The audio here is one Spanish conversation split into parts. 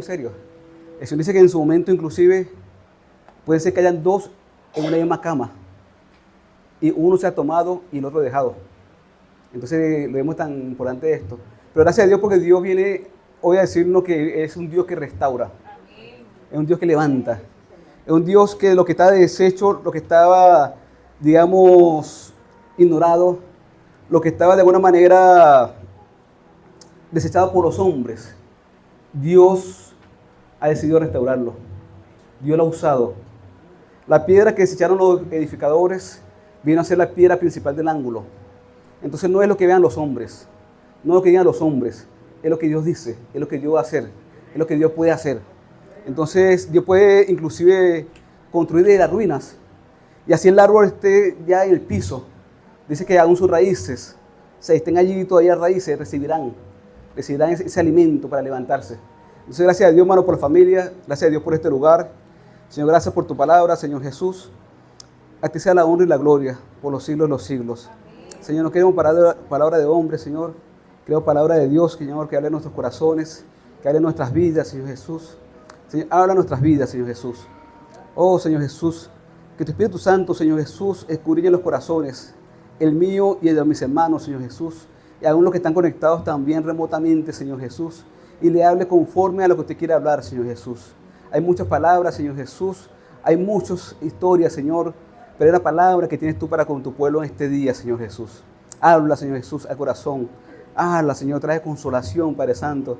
serio. El Señor dice que en su momento inclusive puede ser que hayan dos en una misma cama y uno se ha tomado y el otro dejado. Entonces lo vemos tan importante esto. Pero gracias a Dios porque Dios viene hoy a decirnos que es un Dios que restaura. Es un Dios que levanta. Es un Dios que lo que está deshecho, lo que estaba, digamos, ignorado, lo que estaba de alguna manera desechado por los hombres, Dios ha decidido restaurarlo. Dios lo ha usado. La piedra que desecharon los edificadores vino a ser la piedra principal del ángulo. Entonces no es lo que vean los hombres, no es lo que digan los hombres, es lo que Dios dice, es lo que Dios va a hacer, es lo que Dios puede hacer. Entonces Dios puede inclusive construir de las ruinas y así el árbol esté ya en el piso. Dice que aún sus raíces, si estén allí todavía raíces, recibirán ese alimento para levantarse. Entonces gracias a Dios, hermano, por la familia, gracias a Dios por este lugar. Señor, gracias por tu palabra, Señor Jesús. A ti sea la honra y la gloria por los siglos de los siglos. Señor, no queremos palabra de hombre, Señor. Queremos palabra de Dios, Señor, que hable en nuestros corazones, que hable en nuestras vidas, Señor Jesús. Señor, habla en nuestras vidas, Señor Jesús. Oh, Señor Jesús, que tu Espíritu Santo, Señor Jesús, escudriñe los corazones, el mío y el de mis hermanos, Señor Jesús, y aún los que están conectados también remotamente, Señor Jesús, y le hable conforme a lo que usted quiere hablar, Señor Jesús. Hay muchas palabras, Señor Jesús, hay muchas historias, Señor, pero es la palabra que tienes tú para con tu pueblo en este día, Señor Jesús. Habla, Señor Jesús, al corazón. Habla, Señor, trae consolación, Padre Santo.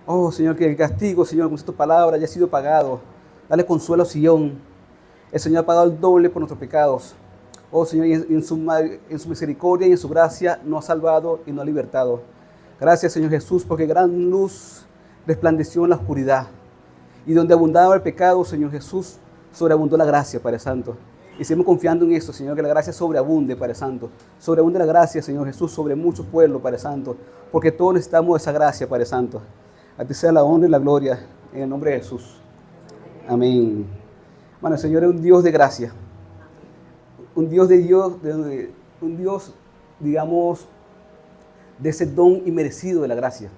Oh, Señor, que el castigo, Señor, con esta palabra haya sido pagado. Dale consuelo a Sion. El Señor ha pagado el doble por nuestros pecados. Oh, Señor, y en su misericordia y en su gracia nos ha salvado y nos ha libertado. Gracias, Señor Jesús, porque gran luz resplandeció en la oscuridad. Y donde abundaba el pecado, Señor Jesús, sobreabundó la gracia, Padre Santo. Y seguimos confiando en eso, Señor, que la gracia sobreabunde, Padre Santo. Sobreabunde la gracia, Señor Jesús, sobre muchos pueblos, Padre Santo. Porque todos necesitamos esa gracia, Padre Santo. A ti sea la honra y la gloria, en el nombre de Jesús. Amén. Bueno, el Señor es un Dios de gracia. Un Dios, digamos, de ese don inmerecido de la gracia.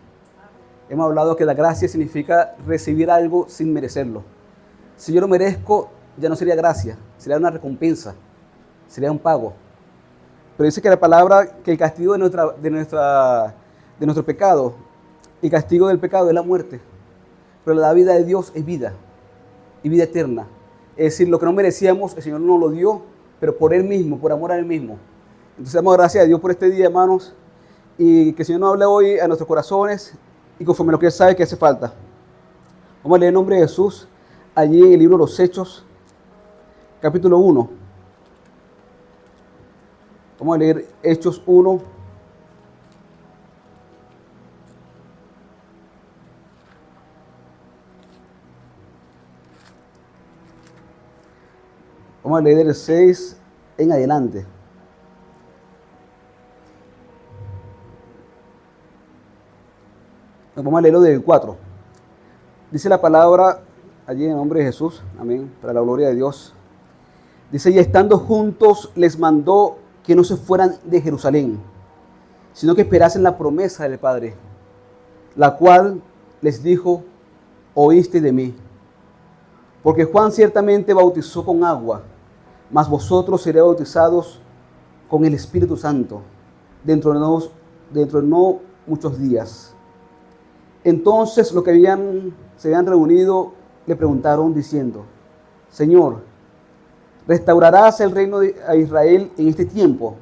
Hemos hablado que la gracia significa recibir algo sin merecerlo. Si yo lo merezco, ya no sería gracia, sería una recompensa, sería un pago. Pero dice que la palabra, que el castigo de nuestro pecado, el castigo del pecado es la muerte. Pero la vida de Dios es vida, y vida eterna. Es decir, lo que no merecíamos, el Señor nos lo dio, pero por Él mismo, por amor a Él mismo. Entonces damos gracias a Dios por este día, hermanos, y que el Señor nos hable hoy a nuestros corazones, y conforme lo que Él sabe que hace falta. Vamos a leer el nombre de Jesús, allí en el libro de los Hechos, capítulo 1. Vamos a leer Hechos 1. Vamos a leer el 6 en adelante. Vamos a leerlo del 4. Dice la palabra allí en el nombre de Jesús. Amén. Para la gloria de Dios. Dice, y estando juntos les mandó que no se fueran de Jerusalén, sino que esperasen la promesa del Padre, la cual les dijo, oíste de mí. Porque Juan ciertamente bautizó con agua, mas vosotros seréis bautizados con el Espíritu Santo dentro de no muchos días. Entonces los que se habían reunido le preguntaron diciendo, Señor, ¿restaurarás el reino a Israel en este tiempo?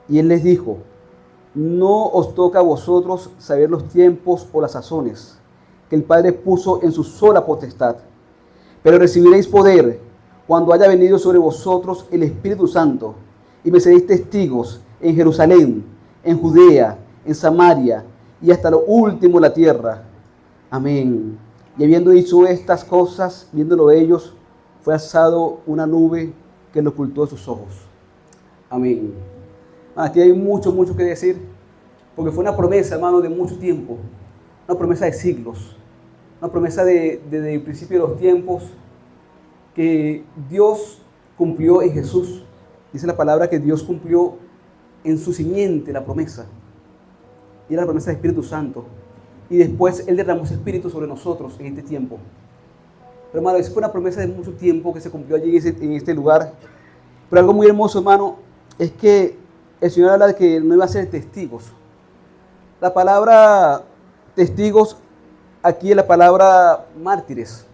Y él les dijo, no os toca a vosotros saber los tiempos o las sazones que el Padre puso en su sola potestad, pero recibiréis poder cuando haya venido sobre vosotros el Espíritu Santo, y me seréis testigos en Jerusalén, en Judea, en Samaria, y hasta lo último de la tierra. Amén. Y habiendo dicho estas cosas, viéndolo ellos, fue alzado una nube que lo ocultó de sus ojos. Amén. Aquí hay mucho que decir, porque fue una promesa, hermano, de mucho tiempo, una promesa de siglos, una promesa desde el principio de los tiempos, que Dios cumplió en Jesús. Dice la palabra que Dios cumplió en su simiente la promesa. Y era la promesa del Espíritu Santo. y después Él derramó su espíritu sobre nosotros en este tiempo. Pero hermano, esa fue una promesa de mucho tiempo que se cumplió allí en este lugar. Pero algo muy hermoso, hermano, es que el Señor habla de que no iba a ser testigos. La palabra testigos aquí es la palabra mártires.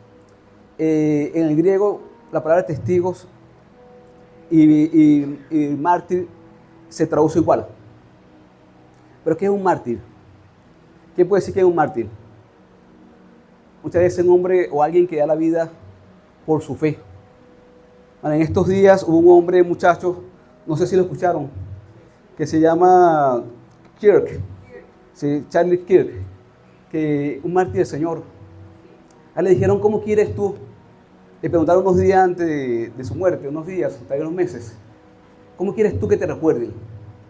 En el griego, la palabra testigos y mártir se traduce igual. ¿Pero qué es un mártir? ¿Quién puede decir que es un mártir? Muchas veces un hombre o alguien que da la vida por su fe. Bueno, en estos días hubo un hombre, muchachos, no sé si lo escucharon, que se llama Kirk, sí, Charlie Kirk, que un mártir del Señor. A él le dijeron, ¿cómo quieres tú? Le preguntaron unos días antes de su muerte, unos días, tal vez unos meses, ¿cómo quieres tú que te recuerden?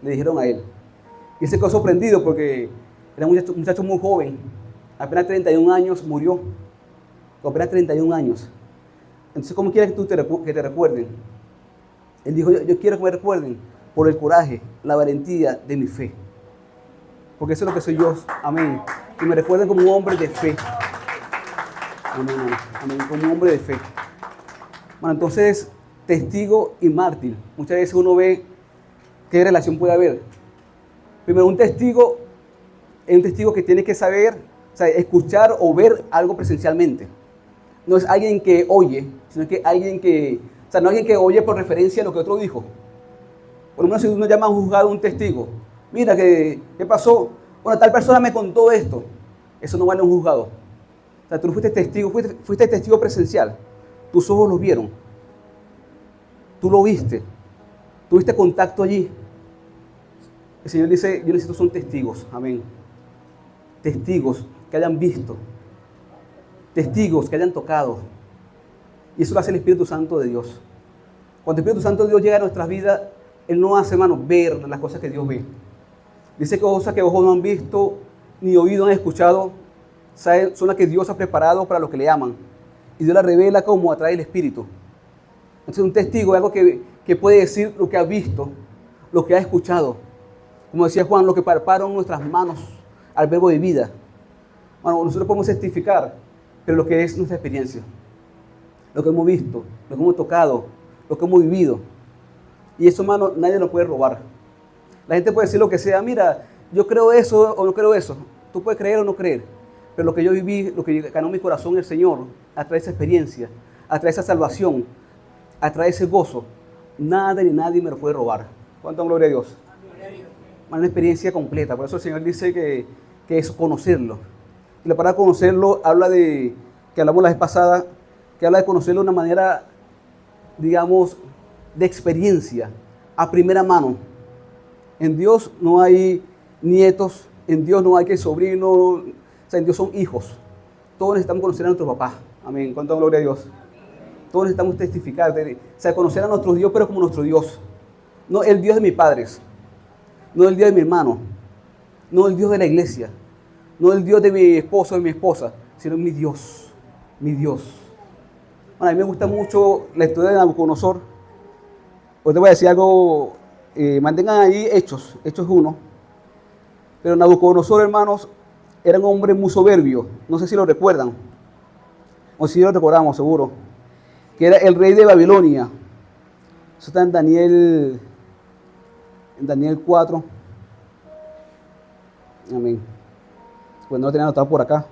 Le dijeron a él. Y él se quedó sorprendido porque era un muchacho muy joven, apenas 31 años murió, con apenas 31 años. Entonces, ¿cómo quieres tú que te recuerden? Él dijo, yo quiero que me recuerden por el coraje, la valentía de mi fe. Porque eso es lo que soy yo, amén. Que me recuerden como un hombre de fe. Amén, amén, como un hombre de fe. Bueno, entonces, testigo y mártir. Muchas veces uno ve qué relación puede haber. Primero, un testigo es un testigo que tiene que saber, o sea, escuchar o ver algo presencialmente. No es alguien que oye, sino que alguien que, o sea, no alguien que oye por referencia a lo que otro dijo. Por lo menos si uno llama a un juzgado un testigo, mira, ¿qué pasó? Bueno, tal persona me contó esto. Eso no vale un juzgado. O sea, tú no fuiste testigo, fuiste testigo presencial. Tus ojos lo vieron. Tú lo viste. Tuviste contacto allí. El Señor dice, yo necesito son testigos. Amén. Testigos que hayan visto. Testigos que hayan tocado. Y eso lo hace el Espíritu Santo de Dios. Cuando el Espíritu Santo de Dios llega a nuestras vidas, Él no hace, hermano, ver las cosas que Dios ve. Dice que cosas que ojos no han visto, ni oídos han escuchado, son las que Dios ha preparado para los que le aman. Y Dios las revela como a través del Espíritu. Entonces un testigo es algo que puede decir lo que ha visto, lo que ha escuchado. Como decía Juan, lo que palparon nuestras manos al verbo de vida. Bueno, nosotros podemos testificar, pero lo que es nuestra experiencia, lo que hemos visto, lo que hemos tocado, lo que hemos vivido. Y eso, hermano, nadie lo puede robar. La gente puede decir lo que sea, mira, yo creo eso o no creo eso. Tú puedes creer o no creer. Pero lo que yo viví, lo que ganó mi corazón el Señor, a través de esa experiencia, a través de esa salvación, a través de ese gozo, nada ni nadie me lo puede robar. ¿Cuánto gloria a Dios? Una experiencia completa. Por eso el Señor dice que es conocerlo. Y la palabra conocerlo habla de, que hablamos la vez pasada, que habla de conocerlo de una manera, digamos, de experiencia, a primera mano. En Dios no hay nietos, en Dios no hay que sobrinos, o sea, en Dios son hijos. Todos necesitamos conocer a nuestro papá. Amén. ¿Cuánta gloria a Dios? Todos necesitamos testificar, o sea, conocer a nuestro Dios, pero como nuestro Dios. No el Dios de mis padres, no el Dios de mi hermano, no el Dios de la iglesia, no el Dios de mi esposo o de mi esposa, sino mi Dios, mi Dios. Bueno, a mí me gusta mucho la historia de Nabucodonosor. Hoy te voy a decir algo, mantengan ahí Hechos 1. Pero Nabucodonosor, hermanos, era un hombre muy soberbio, no sé si lo recuerdan, o si lo recordamos seguro, que era el rey de Babilonia. Eso está en Daniel 4. Amén. Pues no lo tenía anotado por acá.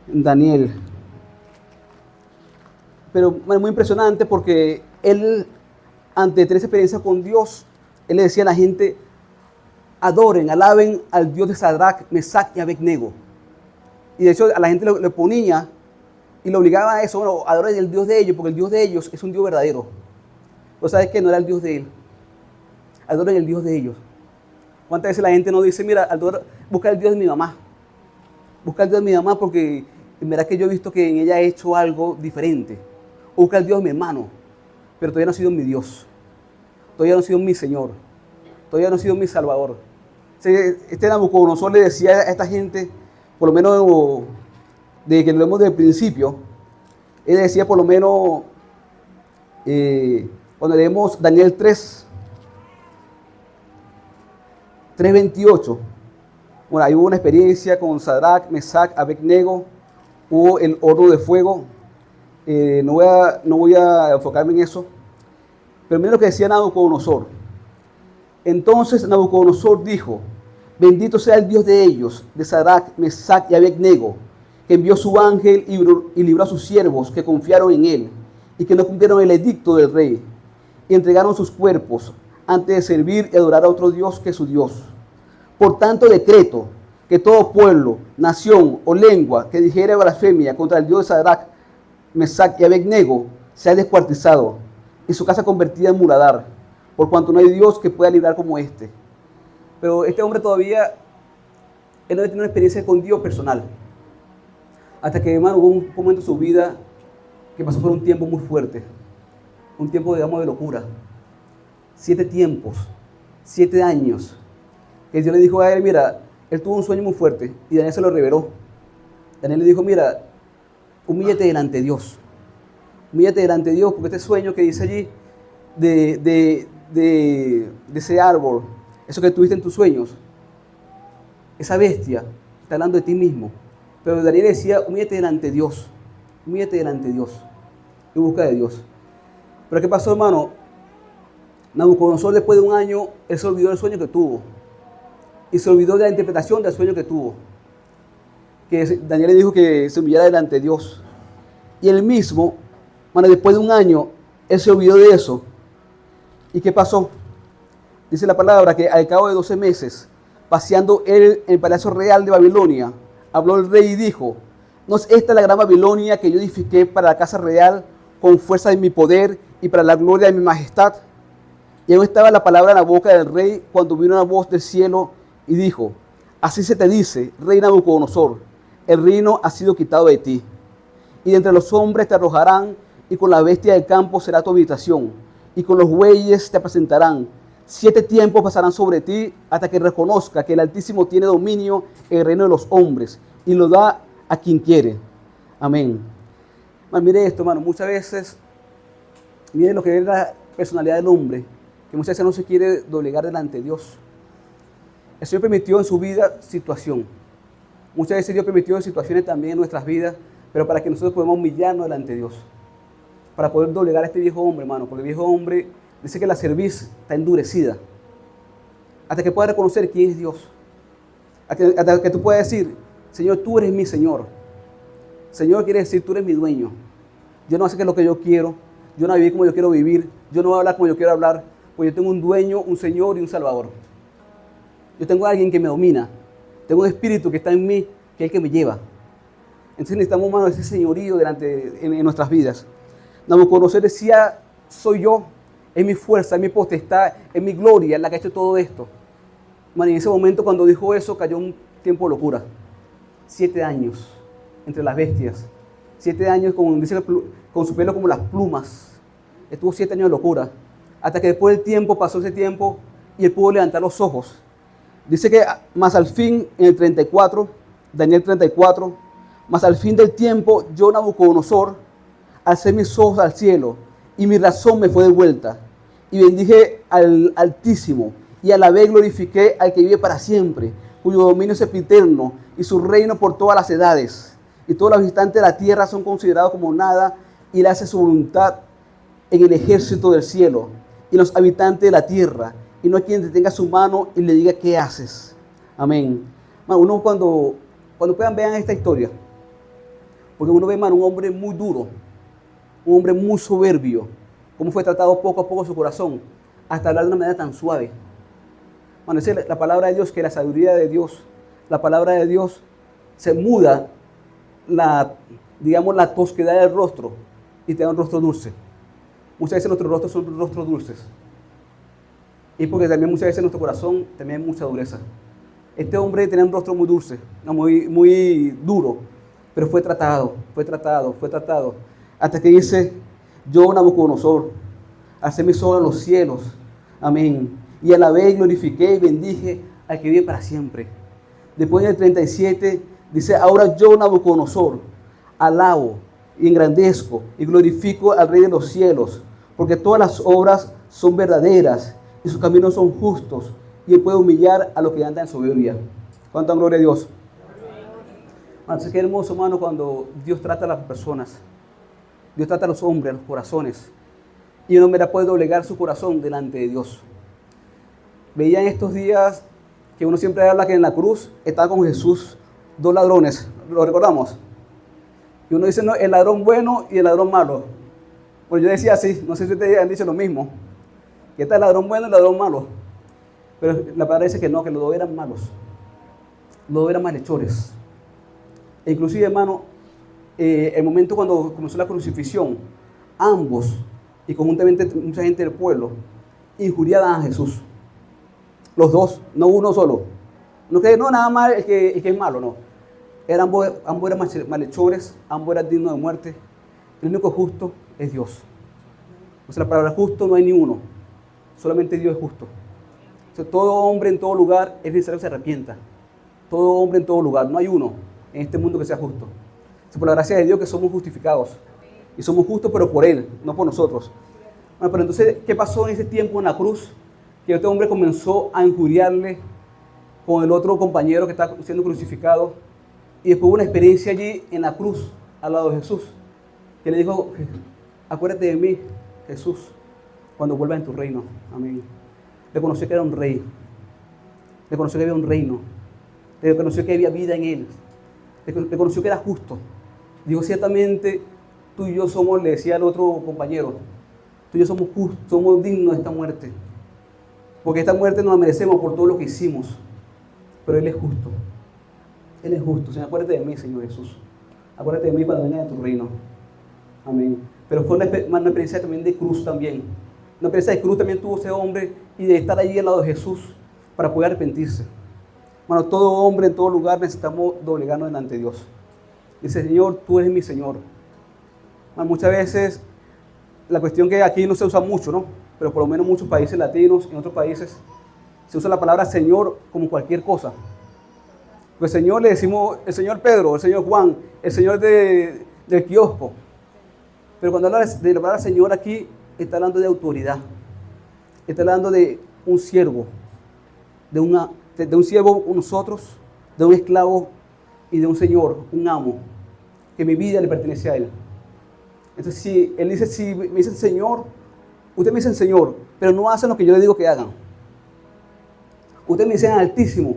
En Daniel. Pero bueno, muy impresionante porque él, antes de tener esa experiencia con Dios, él le decía a la gente, adoren, alaben al Dios de Sadrach, Mesach y Abednego. Y de hecho a la gente le ponía y le obligaba a eso, bueno, adoren el Dios de ellos, porque el Dios de ellos es un Dios verdadero. Pero ¿sabes qué? No era el Dios de él. Adoren el Dios de ellos. ¿Cuántas veces la gente nos dice, mira, busca el Dios de mi mamá? Busca el Dios de mi mamá porque en verdad que yo he visto que en ella ha hecho algo diferente. O busca el Dios de mi hermano, pero todavía no ha sido mi Dios. Todavía no ha sido mi Señor. Todavía no ha sido mi Salvador. Este Nabucodonosor le decía a esta gente, por lo menos de que lo vemos desde el principio, él decía por lo menos, cuando leemos Daniel 3:28, Bueno, ahí hubo una experiencia con Sadrach, Mesach, Abednego, hubo el horno de fuego. No voy a enfocarme en eso, pero mira lo que decía Nabucodonosor. Entonces Nabucodonosor dijo: bendito sea el Dios de ellos, de Sadrach, Mesach y Abednego, que envió su ángel y libró a sus siervos que confiaron en él y que no cumplieron el edicto del rey y entregaron sus cuerpos antes de servir y adorar a otro Dios que su Dios. Por tanto decreto que todo pueblo, nación o lengua que dijere blasfemia contra el Dios de Sadrach, Mesach y Abednego sea descuartizado y su casa convertida en muladar, por cuanto no hay Dios que pueda librar como este. Pero este hombre todavía, él no había tenido una experiencia con Dios personal. Hasta que, hermano, hubo un momento en su vida que pasó por un tiempo muy fuerte. Un tiempo, digamos, de locura. 7 tiempos, 7 años. Que Dios le dijo a él, mira, él tuvo un sueño muy fuerte y Daniel se lo reveló. Daniel le dijo, mira, humíllate delante de Dios. Humíllate delante de Dios, porque este sueño que dice allí de ese árbol, eso que tuviste en tus sueños, esa bestia está hablando de ti mismo. Pero Daniel decía, humíllate delante de Dios. Humíllate delante de Dios. Y busca de Dios. Pero ¿qué pasó, hermano? Nabucodonosor, después de un año, él se olvidó del sueño que tuvo. Y se olvidó de la interpretación del sueño que tuvo. Que Daniel le dijo que se humillara delante de Dios. Y él mismo, hermano, después de un año, él se olvidó de eso. ¿Y qué pasó? Dice la palabra que al cabo de 12 meses, paseando él en el palacio real de Babilonia, habló el rey y dijo, ¿no es esta la gran Babilonia que yo edifiqué para la casa real con fuerza de mi poder y para la gloria de mi majestad? Y aún estaba la palabra en la boca del rey cuando vino una voz del cielo y dijo, así se te dice, rey Nabucodonosor, el reino ha sido quitado de ti. Y de entre los hombres te arrojarán y con la bestia del campo será tu habitación y con los bueyes te apacentarán. 7 tiempos pasarán sobre ti hasta que reconozca que el Altísimo tiene dominio en el reino de los hombres y lo da a quien quiere. Amén. Man, mire esto, hermano. Muchas veces, mire lo que es la personalidad del hombre, que muchas veces no se quiere doblegar delante de Dios. El Señor permitió en su vida situación. Muchas veces Dios permitió situaciones también en nuestras vidas, pero para que nosotros podamos humillarnos delante de Dios. Para poder doblegar a este viejo hombre, hermano, porque el viejo hombre dice que la cerviz está endurecida. Hasta que pueda reconocer quién es Dios. Hasta que tú puedas decir, Señor, tú eres mi Señor. Señor quiere decir, tú eres mi dueño. Yo no sé qué es lo que yo quiero. Yo no voy a vivir como yo quiero vivir. Yo no voy a hablar como yo quiero hablar. Porque yo tengo un dueño, un Señor y un Salvador. Yo tengo a alguien que me domina. Tengo un espíritu que está en mí, que es el que me lleva. Entonces necesitamos, hermano, ese señorío en nuestras vidas. Nabucodonosor decía, soy yo. Es mi fuerza, es mi potestad, es mi gloria la que ha hecho todo esto. Man, en ese momento cuando dijo eso cayó un tiempo de locura. 7 años entre las bestias. 7 años con su pelo como las plumas. Estuvo 7 años de locura. Hasta que después del tiempo, pasó ese tiempo y él pudo levantar los ojos. Dice que más al fin, en el 34, Daniel 34, más al fin del tiempo, yo Nabucodonosor, alcé mis ojos al cielo y mi razón me fue devuelta. Y bendije al Altísimo y alabé y glorifiqué al que vive para siempre, cuyo dominio es sempiterno y su reino por todas las edades. Y todos los habitantes de la tierra son considerados como nada y él hace su voluntad en el ejército del cielo y los habitantes de la tierra. Y no hay quien detenga su mano y le diga qué haces. Amén. Man, uno cuando puedan vean esta historia, porque uno ve, man, un hombre muy duro, un hombre muy soberbio, cómo fue tratado poco a poco su corazón, hasta hablar de una manera tan suave. Bueno, esa es la palabra de Dios, que la sabiduría de Dios, la palabra de Dios se muda la tosquedad del rostro y te da un rostro dulce. Muchas veces nuestros rostros son rostros dulces. Y porque también muchas veces nuestro corazón también hay mucha dureza. Este hombre tenía un rostro muy dulce, muy duro, pero fue tratado. Hasta que dice, yo Nabucodonosor, alcé mis ojos a los cielos, amén, y alabé y glorifiqué y bendije al que vive para siempre. Después en el 37 dice, ahora yo Nabucodonosor, alabo y engrandezco y glorifico al Rey de los cielos, porque todas las obras son verdaderas y sus caminos son justos, y él puede humillar a los que andan en soberbia. ¿Cuánta gloria a Dios? Entonces, qué hermoso, hermano, cuando Dios trata a las personas. Dios trata a los hombres, a los corazones. Y un hombre puede doblegar su corazón delante de Dios. Veía en estos días que uno siempre habla que en la cruz estaba con Jesús dos ladrones. ¿Lo recordamos? Y uno dice, no, el ladrón bueno y el ladrón malo. Pues yo decía así, no sé si ustedes han dicho lo mismo. Que está el ladrón bueno y el ladrón malo. Pero la palabra dice que no, que los dos eran malos. Los dos eran malhechores. E inclusive, hermano, el momento cuando comenzó la crucifixión, ambos, y conjuntamente mucha gente del pueblo, injuriaban a Jesús. Los dos, no uno solo. No que no nada más el que es malo, no. Ambos eran malhechores, ambos eran dignos de muerte. El único justo es Dios. O sea, la palabra justo no hay ni uno. Solamente Dios es justo. O sea, todo hombre en todo lugar es necesario que se arrepienta. Todo hombre en todo lugar. No hay uno en este mundo que sea justo. O sea, por la gracia de Dios que somos justificados. Y somos justos, pero por Él, no por nosotros. Bueno, pero entonces, ¿qué pasó en ese tiempo en la cruz? Que este hombre comenzó a injuriarle con el otro compañero que está siendo crucificado. Y después hubo una experiencia allí en la cruz, al lado de Jesús, que le dijo, acuérdate de mí, Jesús, cuando vuelvas en tu reino. Amén. Reconoció que era un rey. Reconoció que había un reino. Reconoció que había vida en él. Reconoció que era justo. Dijo, ciertamente, tú y yo somos, le decía al otro compañero, tú y yo somos justos, somos dignos de esta muerte. Porque esta muerte no la merecemos por todo lo que hicimos. Pero Él es justo. Él es justo. Señor, acuérdate de mí, Señor Jesús. Acuérdate de mí cuando venga de tu reino. Amén. Pero fue una experiencia también de cruz también. Una experiencia de cruz también tuvo ese hombre y de estar allí al lado de Jesús para poder arrepentirse. Bueno, todo hombre en todo lugar necesitamos doblegarnos delante de Dios. Dice, Señor, tú eres mi Señor. Bueno, muchas veces, la cuestión que aquí no se usa mucho, ¿no? Pero por lo menos en muchos países latinos, en otros países, se usa la palabra Señor como cualquier cosa. Pues Señor le decimos el Señor Pedro, el Señor Juan, el Señor del kiosco. Pero cuando habla de la palabra Señor aquí, está hablando de autoridad. Está hablando de un siervo, de un siervo nosotros, de un esclavo y de un Señor, un amo, que mi vida le pertenece a Él. Entonces, si Él dice, si me dicen Señor, ustedes me dicen Señor, pero no hacen lo que yo les digo que hagan. Ustedes me dicen Altísimo,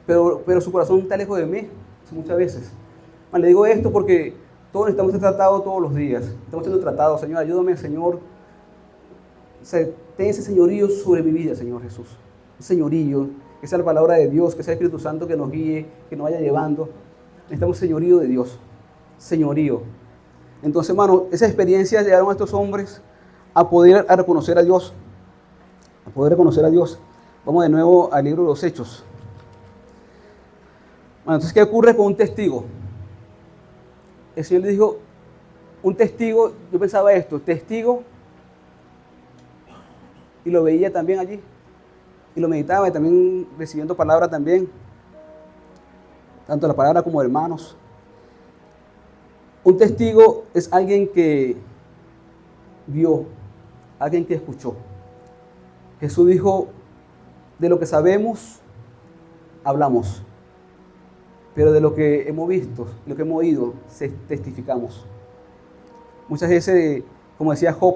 pero su corazón está lejos de mí, muchas veces. Le digo esto porque todos estamos tratados todos los días. Estamos siendo tratados. Señor, ayúdame, Señor. O sea, ten ese señorío sobre mi vida, Señor Jesús. Un señorío, que sea la palabra de Dios, que sea el Espíritu Santo que nos guíe, que nos vaya llevando. Necesitamos señorío de Dios. Señorío. Entonces, hermano, esas experiencias llevaron a estos hombres a poder reconocer a Dios. A poder reconocer a Dios. Vamos de nuevo al libro de los Hechos. Bueno, entonces, ¿qué ocurre con un testigo? El Señor le dijo, un testigo, yo pensaba esto, testigo, y lo veía también allí, y lo meditaba, y también recibiendo palabra también, tanto la palabra como hermanos. Un testigo es alguien que vio, alguien que escuchó. Jesús dijo, de lo que sabemos, hablamos. Pero de lo que hemos visto, lo que hemos oído, testificamos. Muchas veces, como decía Job,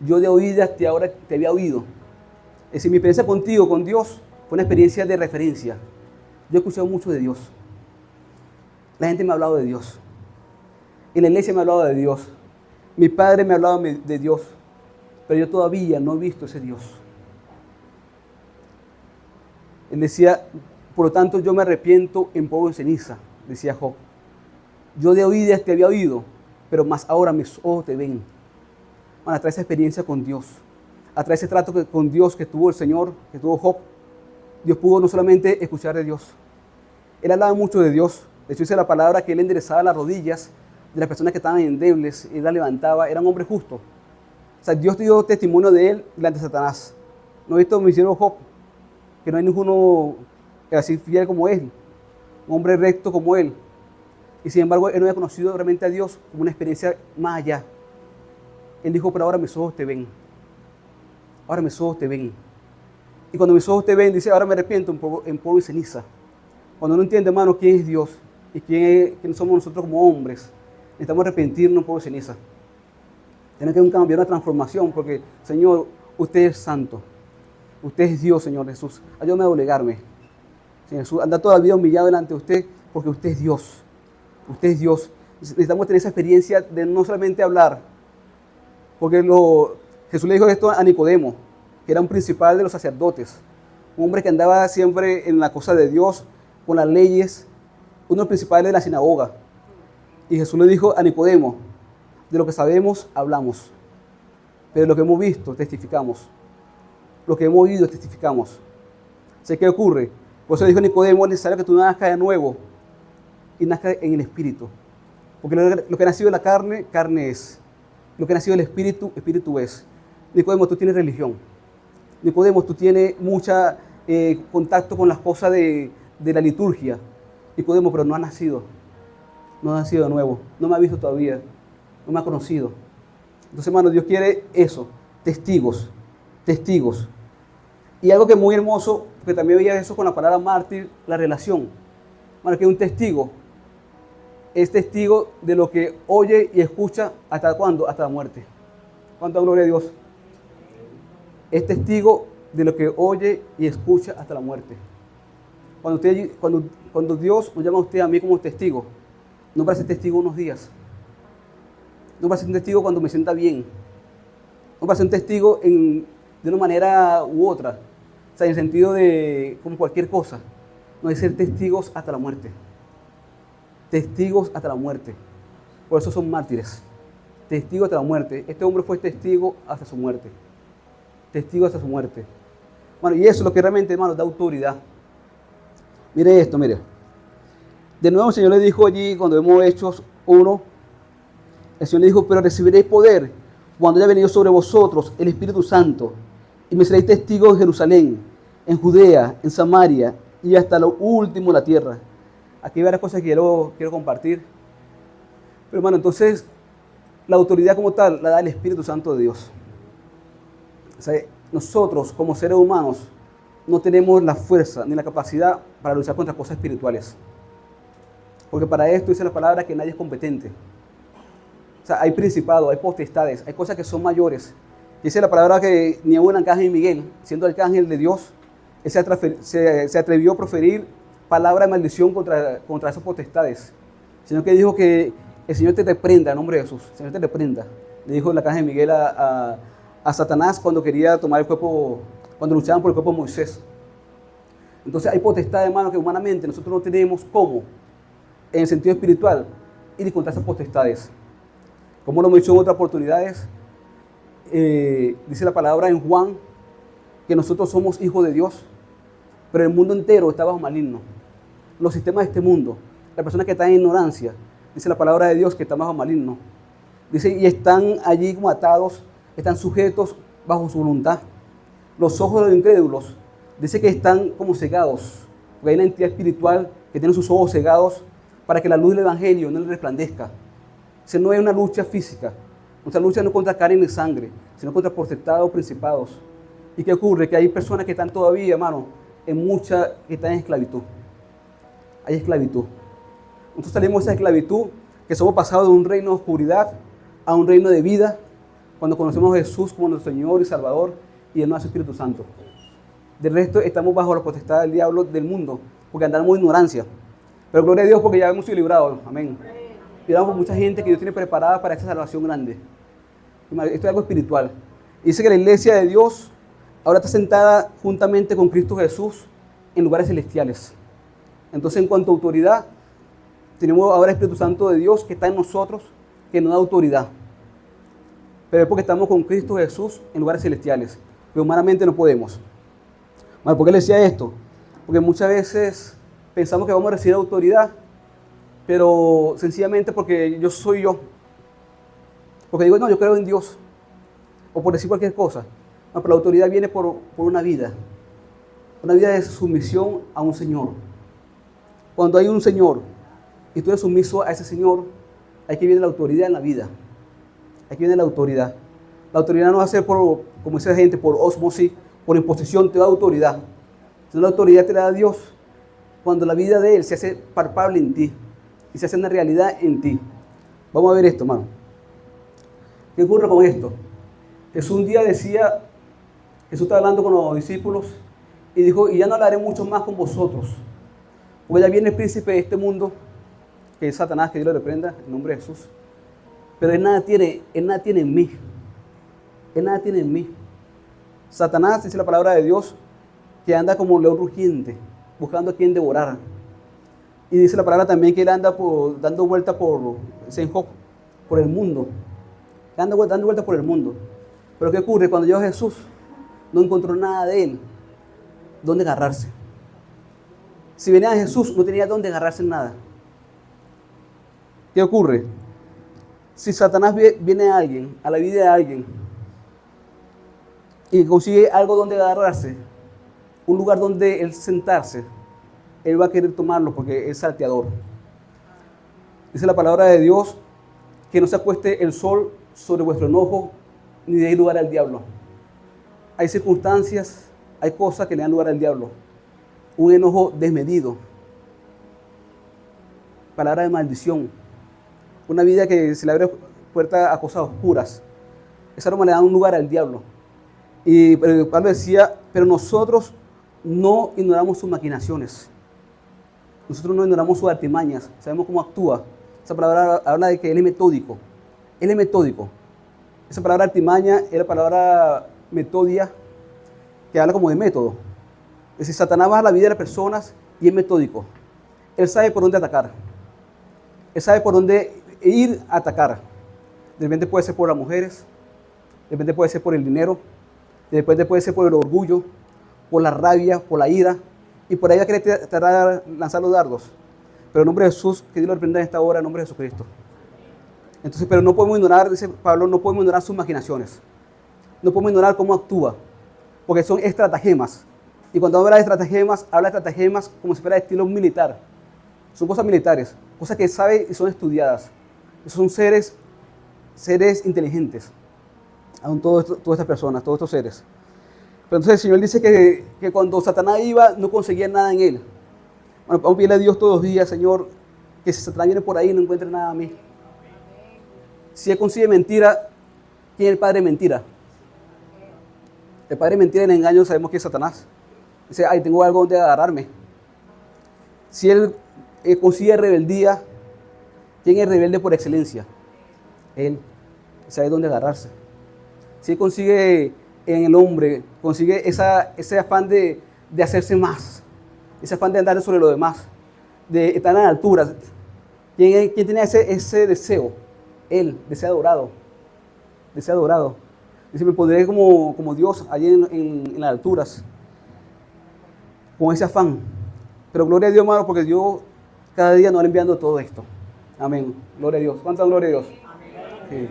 yo de oídas ahora te había oído. Es decir, mi experiencia contigo, con Dios, fue una experiencia de referencia. Yo he escuchado mucho de Dios. La gente me ha hablado de Dios. En la iglesia me ha hablado de Dios. Mi padre me ha hablado de Dios. Pero yo todavía no he visto ese Dios. Él decía, por lo tanto, yo me arrepiento en polvo y ceniza, decía Job. Yo de oídas te había oído, pero más ahora mis ojos te ven. Bueno, trae esa experiencia con Dios. A través de ese trato con Dios que tuvo el Señor, que tuvo Job, Dios pudo no solamente escuchar de Dios. Él hablaba mucho de Dios. De hecho, dice la palabra que él enderezaba las rodillas de las personas que estaban endebles. Él las levantaba. Era un hombre justo. O sea, Dios dio testimonio de él delante de Satanás. ¿No he visto mi siervo Job? Que no hay ninguno así fiel como él, un hombre recto como él. Y sin embargo, él no había conocido realmente a Dios como una experiencia más allá. Él dijo, pero ahora mis ojos te ven. Ahora mis ojos te ven. Y cuando mis ojos te ven, dice, ahora me arrepiento en polvo y ceniza. Cuando uno entiende, hermano, quién es Dios y quién somos nosotros como hombres, necesitamos arrepentirnos por ceniza. Tiene que haber un cambio, una transformación, porque, Señor, usted es santo. Usted es Dios, Señor Jesús. Ayúdame a doblegarme. Señor Jesús, andar toda la vida humillado delante de usted, porque usted es Dios. Usted es Dios. Necesitamos tener esa experiencia de no solamente hablar, porque Jesús le dijo esto a Nicodemo, que era un principal de los sacerdotes, un hombre que andaba siempre en la cosa de Dios, con las leyes, uno de los principales de la sinagoga. Y Jesús le dijo a Nicodemo, de lo que sabemos, hablamos, pero de lo que hemos visto, testificamos. Lo que hemos oído, testificamos. ¿Sé qué ocurre? Por eso dijo Nicodemo, es necesario que tú nazcas de nuevo y nazcas en el Espíritu. Porque lo que ha nacido de la carne, carne es. Lo que ha nacido del Espíritu, Espíritu es. Nicodemo, tú tienes religión. Nicodemo, tú tienes mucho contacto con las cosas de la liturgia. Nicodemo, pero no ha nacido. No ha nacido de nuevo. No me ha visto todavía. No me ha conocido. Entonces, hermano, Dios quiere eso. Testigos. Testigos. Y algo que es muy hermoso, porque también veía eso con la palabra mártir, la relación. Bueno, que un testigo es testigo de lo que oye y escucha, ¿hasta cuándo? Hasta la muerte. ¿Cuánta gloria a Dios? Es testigo de lo que oye y escucha hasta la muerte. Cuando Dios nos llama a usted, a mí como testigo, no para ser testigo unos días, no para ser un testigo cuando me sienta bien, no para ser un testigo de una manera u otra, o sea, en el sentido de como cualquier cosa, no es ser testigos hasta la muerte. Testigos hasta la muerte. Por eso son mártires. Testigos hasta la muerte. Este hombre fue testigo hasta su muerte. Testigo hasta su muerte. Bueno, y eso es lo que realmente, hermano, da autoridad. Mire esto, mire. De nuevo el Señor le dijo allí, cuando vemos Hechos 1, el Señor le dijo, pero recibiréis poder cuando haya venido sobre vosotros el Espíritu Santo, y me seréis testigos en Jerusalén, en Judea, en Samaria, y hasta lo último de la tierra. Aquí hay varias cosas que quiero compartir. Pero hermano, entonces, la autoridad como tal la da el Espíritu Santo de Dios. O sea, nosotros como seres humanos no tenemos la fuerza ni la capacidad para luchar contra cosas espirituales. Porque para esto dice la palabra que nadie es competente. O sea, hay principados, hay potestades, hay cosas que son mayores. Dice la palabra que ni aún el arcángel Miguel, siendo el arcángel de Dios, él se atrevió a proferir palabra de maldición contra esas potestades. Sino que dijo que el Señor te reprenda, en nombre de Jesús. El Señor te reprenda. Le dijo el arcángel Miguel a Satanás cuando quería tomar el cuerpo, cuando luchaban por el cuerpo de Moisés. Entonces hay potestades, hermano, que humanamente nosotros no tenemos cómo, en el sentido espiritual, ir contra esas potestades. Como lo hemos dicho en otras oportunidades, dice la palabra en Juan que nosotros somos hijos de Dios, pero el mundo entero está bajo maligno. Los sistemas de este mundo, las personas que están en ignorancia, dice la palabra de Dios que están bajo maligno. Dice, y están allí como atados, están sujetos bajo su voluntad. Los ojos de los incrédulos, dice que están como cegados, porque hay una entidad espiritual que tiene sus ojos cegados para que la luz del evangelio no les resplandezca. Dice, no es una lucha física. Nuestra lucha no es contra carne ni sangre, sino contra potestades o principados. ¿Y qué ocurre? Que hay personas que están todavía, hermano, que están en esclavitud. Hay esclavitud. Nosotros salimos de esa esclavitud, que somos pasados de un reino de oscuridad a un reino de vida, cuando conocemos a Jesús como nuestro Señor y Salvador y el nuestro Espíritu Santo. Del resto estamos bajo la potestad del diablo del mundo, porque andamos en ignorancia. Pero gloria a Dios porque ya hemos sido librados. Amén. Y damos mucha gente que Dios tiene preparada para esta salvación grande. Esto es algo espiritual. Dice que la iglesia de Dios ahora está sentada juntamente con Cristo Jesús en lugares celestiales. Entonces, en cuanto a autoridad, tenemos ahora el Espíritu Santo de Dios que está en nosotros, que nos da autoridad. Pero es porque estamos con Cristo Jesús en lugares celestiales, que humanamente no podemos. Bueno, ¿por qué le decía esto? Porque muchas veces pensamos que vamos a recibir autoridad, pero sencillamente porque yo soy yo. Porque digo, no, yo creo en Dios. O por decir cualquier cosa. No, pero la autoridad viene por una vida. Una vida de sumisión a un Señor. Cuando hay un Señor y tú eres sumiso a ese Señor, hay que viene la autoridad en la vida. Aquí viene la autoridad. La autoridad no va a ser como dice la gente, por ósmosis, por imposición, te da autoridad. Sino la autoridad te la da Dios. cuando la vida de Él se hace palpable en ti y se hace una realidad en ti. Vamos a ver esto, hermano. ¿Qué ocurre con esto? Jesús un día decía, Jesús estaba hablando con los discípulos y dijo, y ya no hablaré mucho más con vosotros, porque ya viene el príncipe de este mundo, que es Satanás, que Dios lo reprenda, en nombre de Jesús. Pero él nada tiene en mí. Él nada tiene en mí. Satanás, dice la palabra de Dios, que anda como un león rugiente, buscando a quien devorar. Y dice la palabra también que él anda dando vuelta por el mundo. Anda dando vuelta por el mundo. Pero ¿qué ocurre? Cuando llegó Jesús, no encontró nada de él. ¿Dónde agarrarse? Si venía Jesús, no tenía dónde agarrarse en nada. ¿Qué ocurre? Si Satanás viene a alguien, a la vida de alguien, y consigue algo donde agarrarse, un lugar donde él sentarse, él va a querer tomarlo porque es salteador. Dice la palabra de Dios que no se acueste el sol sobre vuestro enojo, ni deis lugar al diablo. Hay circunstancias, hay cosas que le dan lugar al diablo. Un enojo desmedido, palabra de maldición, una vida que se le abre puerta a cosas oscuras. Esa aroma le da un lugar al diablo. Y Pablo decía, pero nosotros no ignoramos sus maquinaciones. Nosotros no ignoramos sus artimañas. Sabemos cómo actúa. Esa palabra habla de que él es metódico. Él es metódico. Esa palabra artimaña es la palabra metodia, que habla como de método. Es decir, Satanás va a la vida de las personas y es metódico. Él sabe por dónde atacar. Él sabe por dónde ir a atacar. De repente puede ser por las mujeres, de repente puede ser por el dinero, de repente puede ser por el orgullo, por la rabia, por la ira, y por ahí va a querer lanzar los dardos. Pero en nombre de Jesús, que Dios lo reprenda en esta hora, en nombre de Jesucristo. Entonces, pero no podemos ignorar, dice Pablo, no podemos ignorar sus maquinaciones. No podemos ignorar cómo actúa, porque son estratagemas. Y cuando habla de estratagemas como si fuera de estilo militar. Son cosas militares, cosas que sabe y son estudiadas. Son seres inteligentes. Aún todas estas personas, todos estos seres. Pero entonces el Señor dice que cuando Satanás iba, no conseguía nada en él. Bueno, vamos a pedirle a Dios todos los días, Señor, que si Satanás viene por ahí no encuentre nada a mí. Si él consigue mentira, ¿quién es el padre de mentira? El padre de mentira y el engaño sabemos que es Satanás. Dice, ay, tengo algo donde agarrarme. Si él consigue rebeldía, ¿quién es rebelde por excelencia? Él sabe dónde agarrarse. Si él consigue en el hombre, consigue ese afán de hacerse más, ese afán de andar sobre lo demás, de estar en alturas. ¿Quién tiene ese deseo? Él, desea adorado. Dice, me pondré como Dios allí en las alturas, con ese afán. Pero gloria a Dios, hermano, porque Dios cada día nos va enviando todo esto. Amén. Gloria a Dios. ¿Cuánta gloria a Dios? Sí.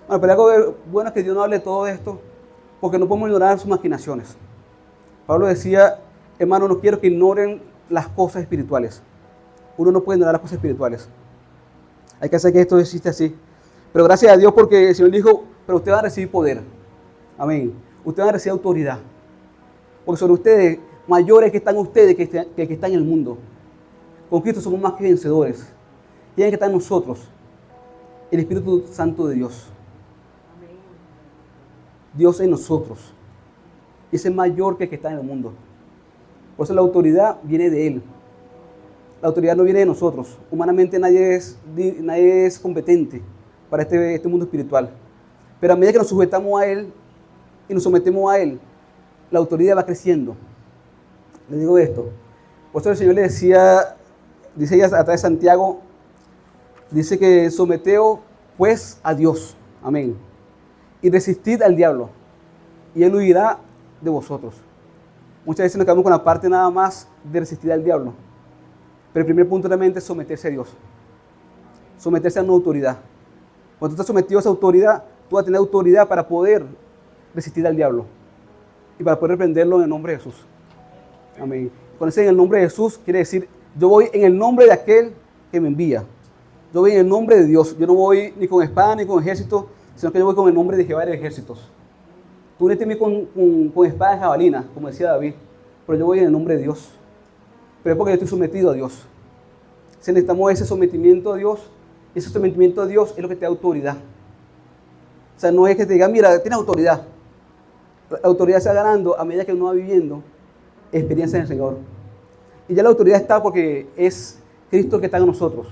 Bueno, pero algo bueno es que Dios nos hable de todo esto, porque no podemos ignorar sus maquinaciones. Pablo decía, hermano, no quiero que ignoren las cosas espirituales. Uno no puede ignorar las cosas espirituales. Hay que hacer que esto existe así. Pero gracias a Dios porque el Señor dijo, pero ustedes van a recibir poder. Amén. Ustedes van a recibir autoridad. Porque sobre ustedes, mayores que están ustedes que están en el mundo. Con Cristo somos más que vencedores. Tienen que estar en nosotros el Espíritu Santo de Dios. Dios en nosotros. Y ese es mayor que el que está en el mundo. Por eso la autoridad viene de Él. La autoridad no viene de nosotros. Humanamente nadie es competente para este mundo espiritual. Pero a medida que nos sujetamos a Él y nos sometemos a Él, la autoridad va creciendo. Le digo esto. Por eso el Señor le dice ella a través de Santiago, dice que someteos pues a Dios. Amén. Y resistid al diablo, y él huirá de vosotros. Muchas veces nos quedamos con la parte nada más de resistir al diablo. Pero el primer punto realmente es someterse a Dios. Someterse a una autoridad. Cuando tú estás sometido a esa autoridad, tú vas a tener autoridad para poder resistir al diablo. Y para poder reprenderlo en el nombre de Jesús. Amén. Cuando dice en el nombre de Jesús, quiere decir, yo voy en el nombre de aquel que me envía. Yo voy en el nombre de Dios. Yo no voy ni con espada ni con ejército, sino que yo voy con el nombre de Jehová de ejércitos. Tú uniste a mí con espada y jabalina, como decía David, pero yo voy en el nombre de Dios. pero es porque yo estoy sometido a Dios. Si necesitamos ese sometimiento a Dios, ese sometimiento a Dios es lo que te da autoridad. O sea, no es que te diga, mira, tienes autoridad. La autoridad se va ganando a medida que uno va viviendo experiencia en el Señor. Y ya la autoridad está porque es Cristo el que está en nosotros.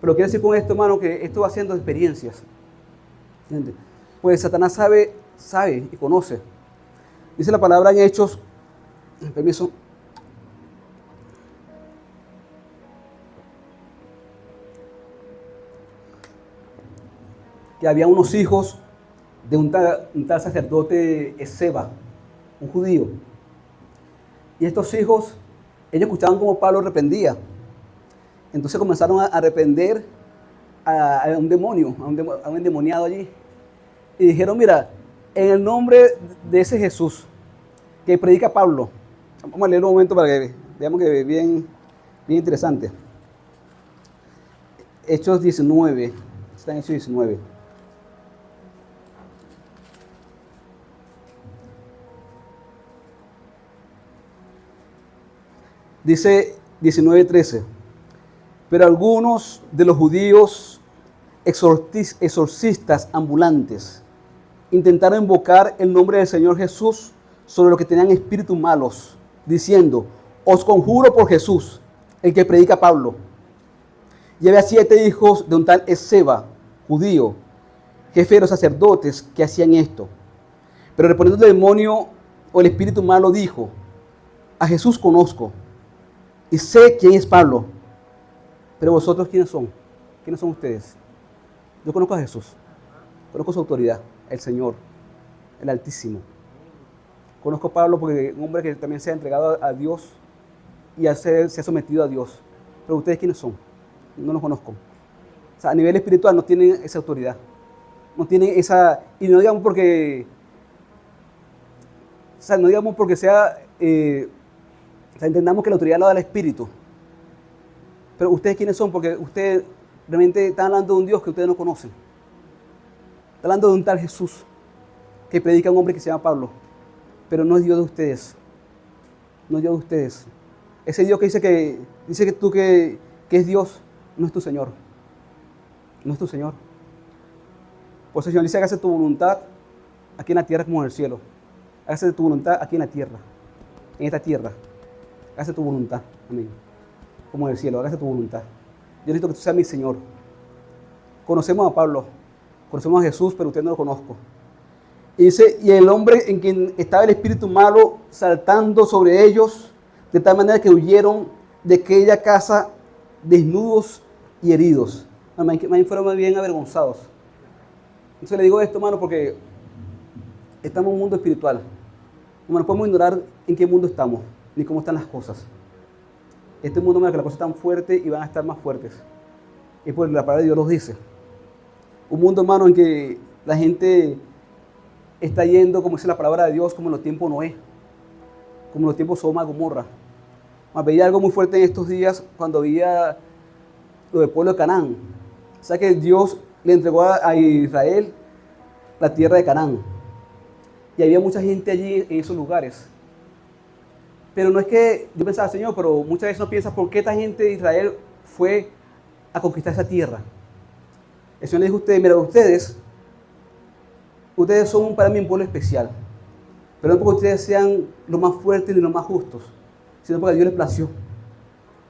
Pero quiero decir con esto, hermano, que esto va haciendo experiencias. ¿Entiendes? Pues Satanás sabe y conoce. Dice la palabra en Hechos, permiso, que había unos hijos de un tal sacerdote Esceva, un judío. Y estos hijos, ellos escuchaban como Pablo reprendía. Entonces comenzaron a reprender a un demonio, a un endemoniado allí. Y dijeron, mira, en el nombre de ese Jesús que predica Pablo, vamos a leer un momento para que veamos que bien interesante. Hechos 19, está en Hechos 19. Dice 19:13, pero algunos de los judíos exorcistas ambulantes intentaron invocar el nombre del Señor Jesús sobre los que tenían espíritus malos, diciendo, os conjuro por Jesús, el que predica Pablo. Y había 7 hijos de un tal Esceva, judío, jefe de los sacerdotes, que hacían esto. Pero respondiendo el demonio o el espíritu malo dijo, a Jesús conozco y sé quién es Pablo, pero vosotros ¿quiénes son? ¿Quiénes son ustedes? Yo conozco a Jesús, conozco su autoridad, el Señor, el Altísimo. Conozco a Pablo porque es un hombre que también se ha entregado a Dios y se ha sometido a Dios. Pero ustedes ¿quiénes son? No los conozco. O sea, a nivel espiritual no tienen esa autoridad. No tienen esa... Y no digamos porque... O sea, no digamos porque sea... o sea, entendamos que la autoridad la da el Espíritu. Pero ustedes ¿quiénes son? Porque ustedes realmente están hablando de un Dios que ustedes no conocen. Están hablando de un tal Jesús que predica un hombre que se llama Pablo. Pero no es Dios de ustedes. No es Dios de ustedes. Ese Dios que dice que es Dios, no es tu Señor. No es tu Señor. Por eso el Señor dice, hágase tu voluntad aquí en la tierra como en el cielo. Hágase tu voluntad aquí en la tierra. En esta tierra. Hágase tu voluntad. Amén. Como en el cielo. Hágase tu voluntad. Yo necesito que tú seas mi Señor. Conocemos a Pablo. Conocemos a Jesús, pero usted no lo conozco. Y dice, y el hombre en quien estaba el espíritu malo saltando sobre ellos, de tal manera que huyeron de aquella casa desnudos y heridos. Fueron más bien avergonzados. Entonces le digo esto, hermano, porque estamos en un mundo espiritual. No podemos ignorar en qué mundo estamos, ni cómo están las cosas. Este mundo, hermano, que las cosas están fuertes y van a estar más fuertes. Y pues la palabra de Dios los dice. Un mundo, hermano, en que la gente está yendo, como dice la palabra de Dios, como en los tiempos Noé, como en los tiempos Sodoma y Gomorra. Veía algo muy fuerte en estos días cuando veía lo del pueblo de Canaán. O sea que Dios le entregó a Israel la tierra de Canaán. Y había mucha gente allí en esos lugares. Pero no es que yo pensaba, Señor, pero muchas veces no piensas por qué esta gente de Israel fue a conquistar esa tierra. El Señor le dijo a ustedes, mira, ustedes son para mí un pueblo especial. Pero no porque ustedes sean los más fuertes ni los más justos, sino porque a Dios les plació.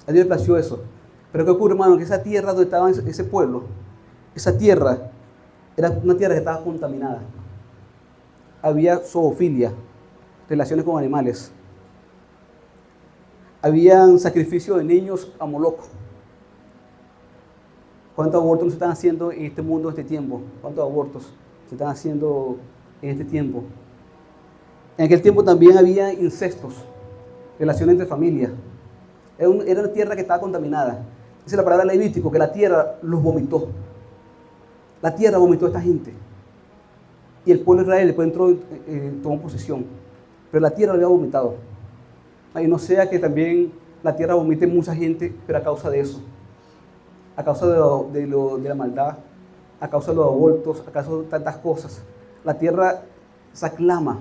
A Dios les plació eso. Pero ¿qué ocurre, hermano? Que esa tierra donde estaba ese pueblo, esa tierra era una tierra que estaba contaminada. Había zoofilia, relaciones con animales. Habían sacrificios de niños a Moloch. ¿Cuántos abortos se están haciendo en este mundo, en este tiempo? ¿Cuántos abortos se están haciendo en este tiempo? En aquel tiempo también había incestos, relaciones entre familias. Era una tierra que estaba contaminada. Dice la palabra de Levítico que la tierra los vomitó. La tierra vomitó a esta gente. Y el pueblo de Israel después entró, tomó posesión. Pero la tierra lo había vomitado. Y no sea que también la tierra vomite mucha gente, pero a causa de eso. A causa de la maldad, a causa de los abortos, a causa de tantas cosas. La tierra se aclama.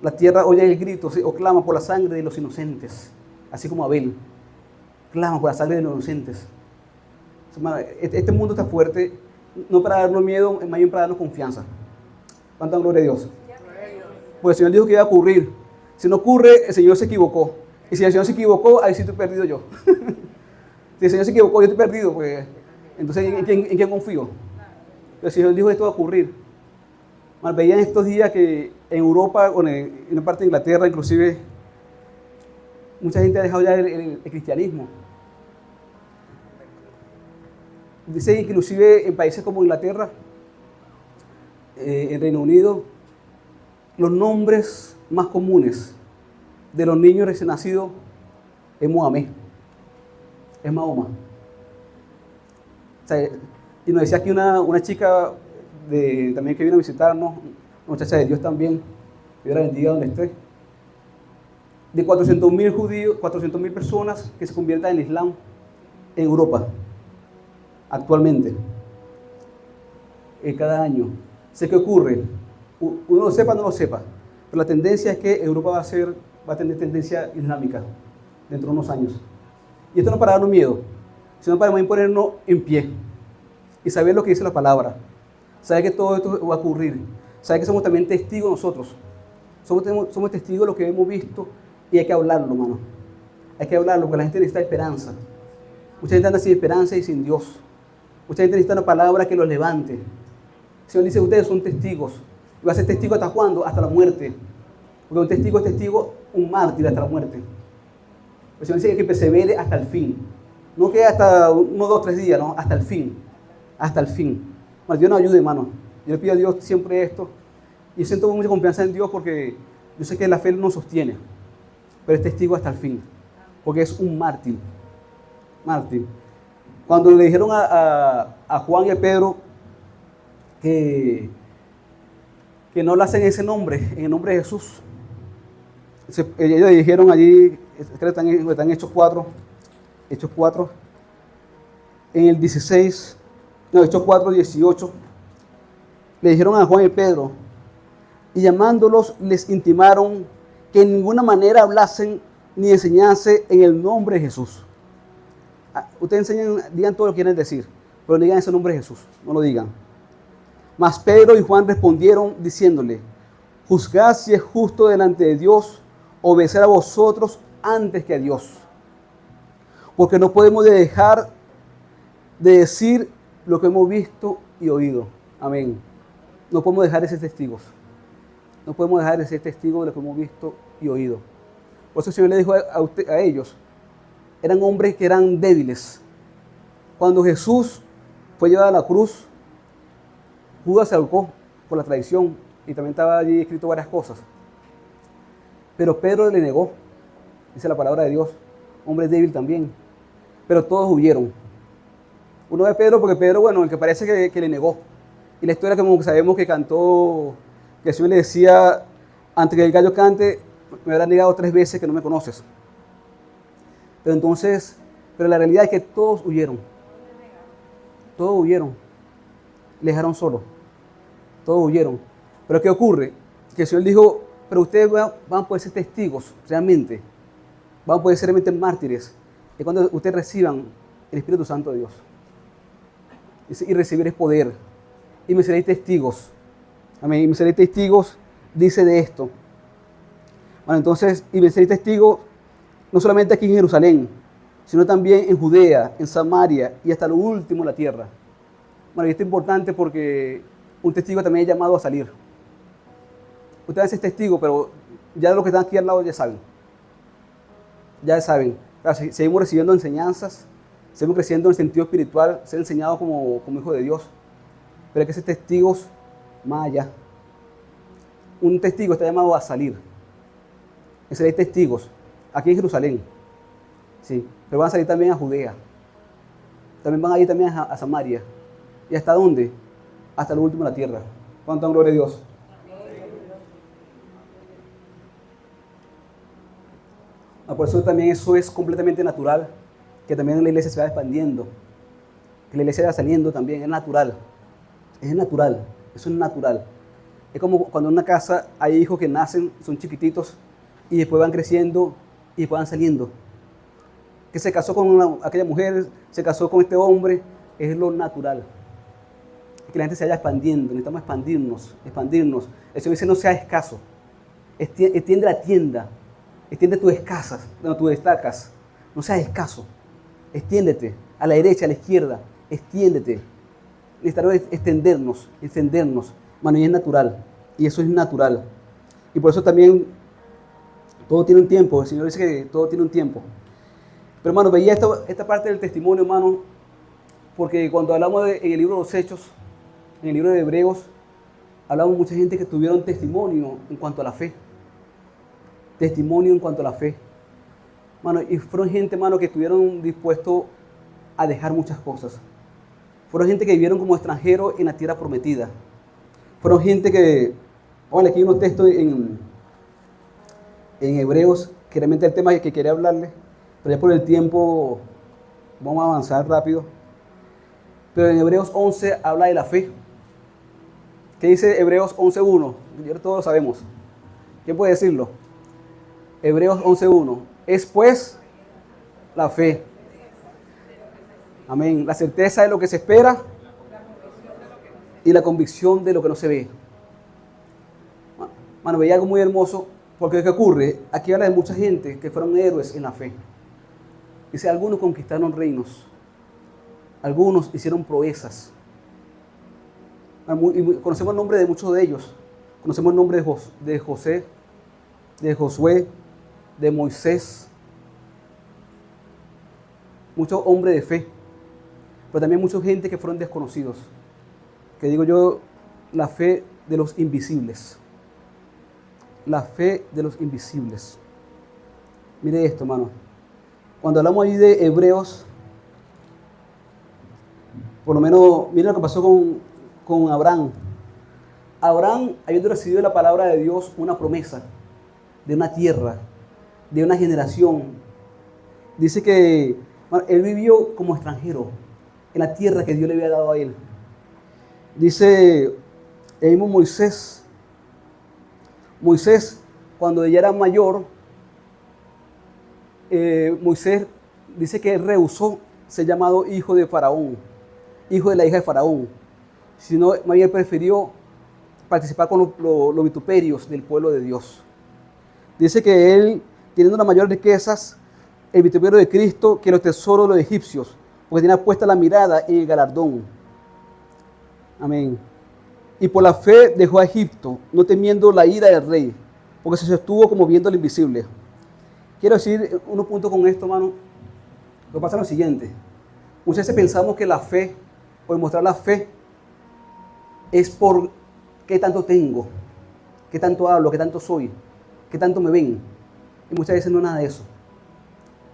La tierra oye el grito, o clama por la sangre de los inocentes. así como Abel. Claman por la sangre de los inocentes. Hermano, este mundo está fuerte, no para darnos miedo, más bien para darnos confianza. ¿Cuánta gloria a Dios? Porque el Señor dijo que iba a ocurrir. Si no ocurre, el Señor se equivocó. Y si el Señor se equivocó, ahí sí estoy perdido yo. Si el Señor se equivocó, yo estoy perdido. Pues, entonces, ¿en quién confío? Pero el Señor dijo que esto va a ocurrir. Bueno, veían estos días que en Europa, o en una parte de Inglaterra, inclusive, mucha gente ha dejado ya el cristianismo. Dice inclusive en países como Inglaterra, en Reino Unido, los nombres más comunes de los niños recién nacidos es Mohamed, es Mahoma. O sea, y nos decía aquí una chica también que vino a visitarnos, una muchacha de Dios también, que Dios la bendiga donde esté, de 400.000 judíos, 400.000 personas que se conviertan en el Islam en Europa, actualmente, cada año. Sé qué ocurre, uno lo sepa o no lo sepa, pero la tendencia es que Europa va a tener tendencia islámica dentro de unos años. Y esto no para darnos miedo, sino para ponernos en pie y saber lo que dice la palabra, saber que todo esto va a ocurrir, saber que somos también testigos nosotros, somos testigos de lo que hemos visto y hay que hablarlo, hermano. Hay que hablarlo porque la gente necesita esperanza. Mucha gente anda sin esperanza y sin Dios. Mucha gente necesita una palabra que los levante. El Señor dice, ustedes son testigos. ¿Y va a ser testigo hasta cuándo? Hasta la muerte. Porque un testigo es testigo, un mártir hasta la muerte. El Señor dice que persevere hasta el fin. No que hasta 1, 2, 3 días, no, hasta el fin. Hasta el fin. Bueno, Dios nos ayude, hermano. Yo le pido a Dios siempre esto. Y siento mucha confianza en Dios porque yo sé que la fe nos sostiene. Pero es testigo hasta el fin. Porque es un mártir. Mártir. Cuando le dijeron a Juan y a Pedro que no le hacen ese nombre, en el nombre de Jesús, ellos le dijeron allí, creo que están Hechos 4, en el 16, no, Hechos 4, 18, le dijeron a Juan y Pedro, y llamándolos les intimaron que en ninguna manera hablasen ni enseñasen en el nombre de Jesús. Ustedes enseñan, digan todo lo que quieren decir, pero no digan ese nombre de Jesús, no lo digan. Mas Pedro y Juan respondieron diciéndole, juzgad si es justo delante de Dios obedecer a vosotros antes que a Dios. Porque no podemos dejar de decir lo que hemos visto y oído. Amén. No podemos dejar de ser testigos. No podemos dejar de ser testigos de lo que hemos visto y oído. Por eso el Señor le dijo a ellos, eran hombres que eran débiles. Cuando Jesús fue llevado a la cruz, Judas se ahorcó por la traición y también estaba allí escrito varias cosas. Pero Pedro le negó, dice la palabra de Dios, hombre débil también. Pero todos huyeron. Uno de Pedro, porque Pedro, bueno, el que parece que le negó. Y la historia como que sabemos que cantó, que el Señor le decía, antes que el gallo cante, me habrás negado 3 veces que no me conoces. Pero la realidad es que todos huyeron. Todos huyeron. Le dejaron solo. Todos huyeron. Pero ¿qué ocurre? Que el Señor dijo, pero ustedes van a poder ser testigos realmente. Van a poder ser realmente mártires. Es cuando ustedes reciban el Espíritu Santo de Dios. Y recibiréis poder. Y me seréis testigos. Amén. Y me seréis testigos, dice de esto. Bueno, entonces, y me seréis testigos no solamente aquí en Jerusalén, sino también en Judea, en Samaria y hasta lo último de la tierra. Bueno, y esto es importante porque un testigo también es llamado a salir. Ustedes son testigos, pero ya los que están aquí al lado ya saben. Ya saben. Claro, seguimos recibiendo enseñanzas, seguimos creciendo en el sentido espiritual, ser enseñados como hijo de Dios. Pero hay que ser testigos más allá. Un testigo está llamado a salir. Y seréis testigos aquí en Jerusalén. Sí, pero van a salir también a Judea. También van a ir también a Samaria. ¿Y hasta dónde? Hasta lo último de la tierra. ¿Cuánta gloria a Dios? Por eso también eso es completamente natural, que también la iglesia se va expandiendo, que la iglesia va saliendo también, es natural, eso es natural. Es como cuando en una casa hay hijos que nacen, son chiquititos, y después van creciendo y después van saliendo. que se casó con aquella mujer, se casó con este hombre, es lo natural. Que la gente se vaya expandiendo, necesitamos expandirnos. El Señor dice, no seas escaso, extiende la tienda, extiende tus escasas, donde tú destacas, no seas escaso, extiéndete a la derecha, a la izquierda, extiéndete. Necesitamos extendernos, mano, y es natural, y eso es natural. Y por eso también todo tiene un tiempo, el Señor dice que todo tiene un tiempo. Pero hermano, veía esta parte del testimonio, hermano, porque cuando hablamos en el libro de los Hechos, en el libro de Hebreos, hablamos de mucha gente que tuvieron testimonio en cuanto a la fe. Testimonio en cuanto a la fe. Mano, y fueron gente, hermano, que estuvieron dispuestos a dejar muchas cosas. Fueron gente que vivieron como extranjeros en la tierra prometida. Fueron gente que, vamos aquí unos textos en Hebreos, que realmente es el tema que quería hablarles, pero ya por el tiempo vamos a avanzar rápido. Pero en Hebreos 11 habla de la fe. ¿Qué dice Hebreos 11.1? Ya todos lo sabemos. ¿Quién puede decirlo? Hebreos 11.1. Es pues la fe. Amén. La certeza de lo que se espera y la convicción de lo que no se ve. Mano, veía algo muy hermoso, porque ¿qué ocurre? Aquí habla de mucha gente que fueron héroes en la fe. Dice, algunos conquistaron reinos, algunos hicieron proezas. Y conocemos el nombre de muchos de ellos. Conocemos el nombre de José, de Josué, de Moisés. Muchos hombres de fe, pero también mucha gente que fueron desconocidos. Que digo yo, la fe de los invisibles. La fe de los invisibles. Mire esto, hermano. Cuando hablamos ahí de Hebreos, por lo menos, mire lo que pasó con Abraham. Abraham, habiendo recibido la palabra de Dios, una promesa de una tierra, de una generación. Dice que él vivió como extranjero en la tierra que Dios le había dado a él. Dice el mismo Moisés, cuando ella era mayor, Moisés dice que él rehusó ser llamado hijo de Faraón, hijo de la hija de Faraón, sino más bien prefirió participar con los vituperios del pueblo de Dios. Dice que él, teniendo las mayores riquezas, el vituperio de Cristo, que los tesoros de los egipcios, porque tenía puesta la mirada en el galardón. Amén. Y por la fe dejó a Egipto, no temiendo la ira del rey, porque se sostuvo como viendo lo invisible. Quiero decir unos puntos con esto, hermano. Lo que pasa es lo siguiente. Muchas veces pensamos que la fe, o demostrar la fe, es por qué tanto tengo, qué tanto hablo, qué tanto soy, qué tanto me ven. Y muchas veces no es nada de eso.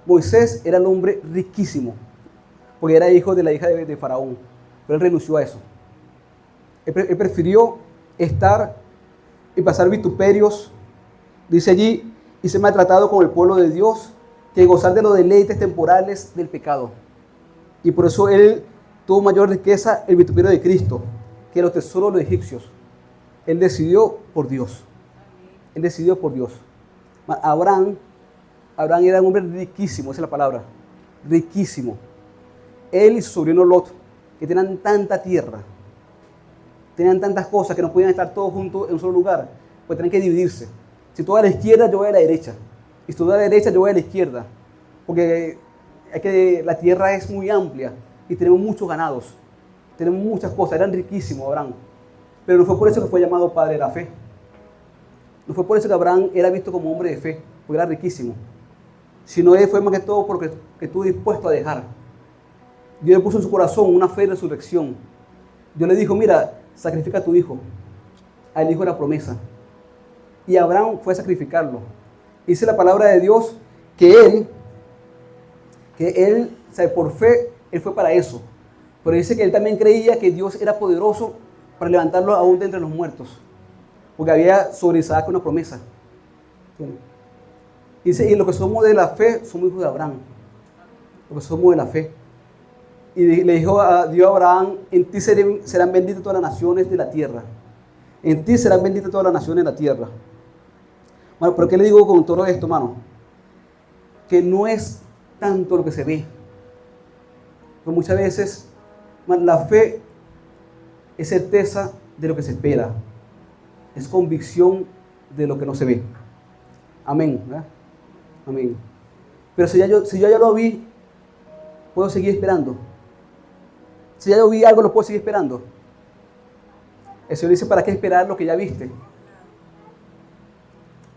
Moisés era el hombre riquísimo, porque era hijo de la hija de Faraón, pero él renunció a eso. Él prefirió estar y pasar vituperios, dice allí, y ser maltratado con el pueblo de Dios, que gozar de los deleites temporales del pecado. Y por eso él tuvo mayor riqueza el vituperio de Cristo, que los tesoros de los egipcios. Él decidió por Dios. Él decidió por Dios. Abraham era un hombre riquísimo, esa es la palabra, riquísimo. Él y su sobrino Lot, que tenían tanta tierra, tenían tantas cosas que no podían estar todos juntos en un solo lugar, pues tenían que dividirse. Si tú vas a la izquierda, yo voy a la derecha. Y si tú vas a la derecha, yo voy a la izquierda. Porque la tierra es muy amplia y tenemos muchos ganados, tenemos muchas cosas, eran riquísimos Abraham. Pero no fue por eso que fue llamado padre de la fe. No fue por eso que Abraham era visto como hombre de fe, porque era riquísimo. Sino él fue más que todo porque estuvo dispuesto a dejar. Dios le puso en su corazón una fe de resurrección. Dios le dijo, mira, sacrifica a tu hijo. Al hijo de la promesa. Y Abraham fue a sacrificarlo. Dice la palabra de Dios que él, o sea, por fe, él fue para eso. Pero dice que él también creía que Dios era poderoso para levantarlo aún de entre los muertos. Porque había sobre Isaac una promesa. Dice, y los que somos de la fe, somos hijos de Abraham. Los que somos de la fe. Y le dijo a Dios a Abraham, en ti serán benditas todas las naciones de la tierra. En ti serán benditas todas las naciones de la tierra. Bueno, ¿pero qué le digo con todo esto, hermano? Que no es tanto lo que se ve. Pero muchas veces la fe es certeza de lo que se espera. Es convicción de lo que no se ve. Amén. ¿Verdad? Amén. Pero si yo ya lo vi, puedo seguir esperando. Si ya yo vi algo, lo puedo seguir esperando. El Señor dice, ¿para qué esperar lo que ya viste?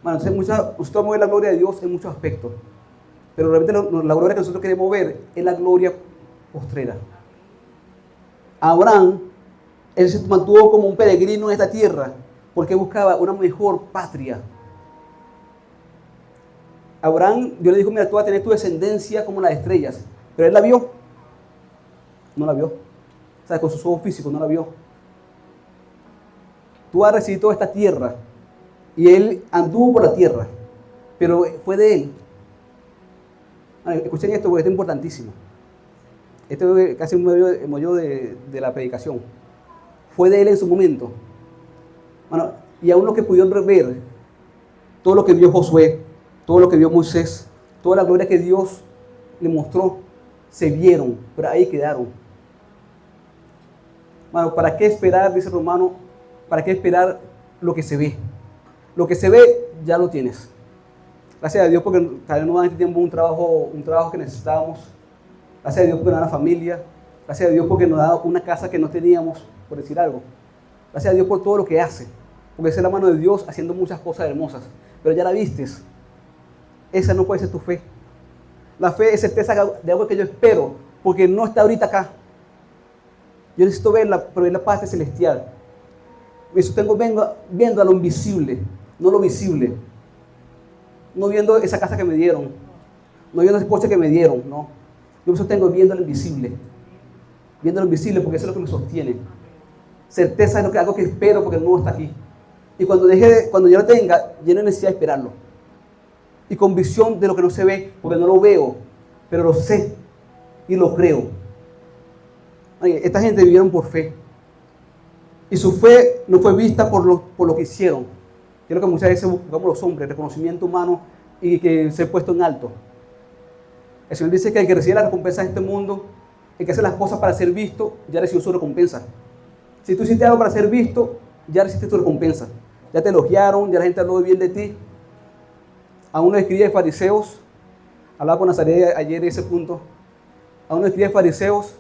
Bueno, entonces nosotros vamos a ver la gloria de Dios en muchos aspectos. Pero realmente la gloria que nosotros queremos ver es la gloria postrera. Abraham, él se mantuvo como un peregrino en esta tierra porque buscaba una mejor patria. Abraham, Dios le dijo, mira, tú vas a tener tu descendencia como las estrellas. Pero él la vio. No la vio. O sea, con sus ojos físicos no la vio. Tú vas a recibir toda esta tierra. Y él anduvo por la tierra. Pero fue de él. Escuchen esto porque esto es importantísimo. Esto es casi un medio de la predicación. Fue de él en su momento. Bueno, y aún los que pudieron ver todo lo que vio Josué, todo lo que vio Moisés, toda la gloria que Dios le mostró, se vieron, pero ahí quedaron. Bueno, ¿para qué esperar, dice Romano? ¿Para qué esperar lo que se ve? Lo que se ve, ya lo tienes. Gracias a Dios porque tal vez no dan este tiempo un trabajo que necesitábamos. Gracias a Dios porque nos da una familia. Gracias a Dios porque nos da una casa que no teníamos, por decir algo. Gracias a Dios por todo lo que hace. Porque esa es la mano de Dios haciendo muchas cosas hermosas. Pero ya la vistes. Esa no puede ser tu fe. La fe es certeza de algo que yo espero, porque no está ahorita acá. Yo necesito verla, pero ver la parte celestial. Eso vengo viendo a lo invisible, no lo visible. No viendo esa casa que me dieron, no viendo ese coche que me dieron, no. Yo eso tengo viendo lo invisible. Viendo lo invisible porque eso es lo que me sostiene. Certeza es algo que espero porque no está aquí. Y cuando yo lo tenga, yo no necesito esperarlo. Y convicción de lo que no se ve, porque no lo veo, pero lo sé y lo creo. Esta gente vivieron por fe. Y su fe no fue vista por lo que hicieron. Que es lo que muchas veces buscamos los hombres, reconocimiento humano y que se ha puesto en alto. El Señor dice que el que recibe la recompensa de este mundo, el que hace las cosas para ser visto, ya recibió su recompensa. Si tú hiciste algo para ser visto, ya recibiste tu recompensa. Ya te elogiaron, ya la gente habló bien de ti. A uno de escribía de fariseos, hablaba con Nazaret ayer de ese punto. A uno de escribía de fariseos,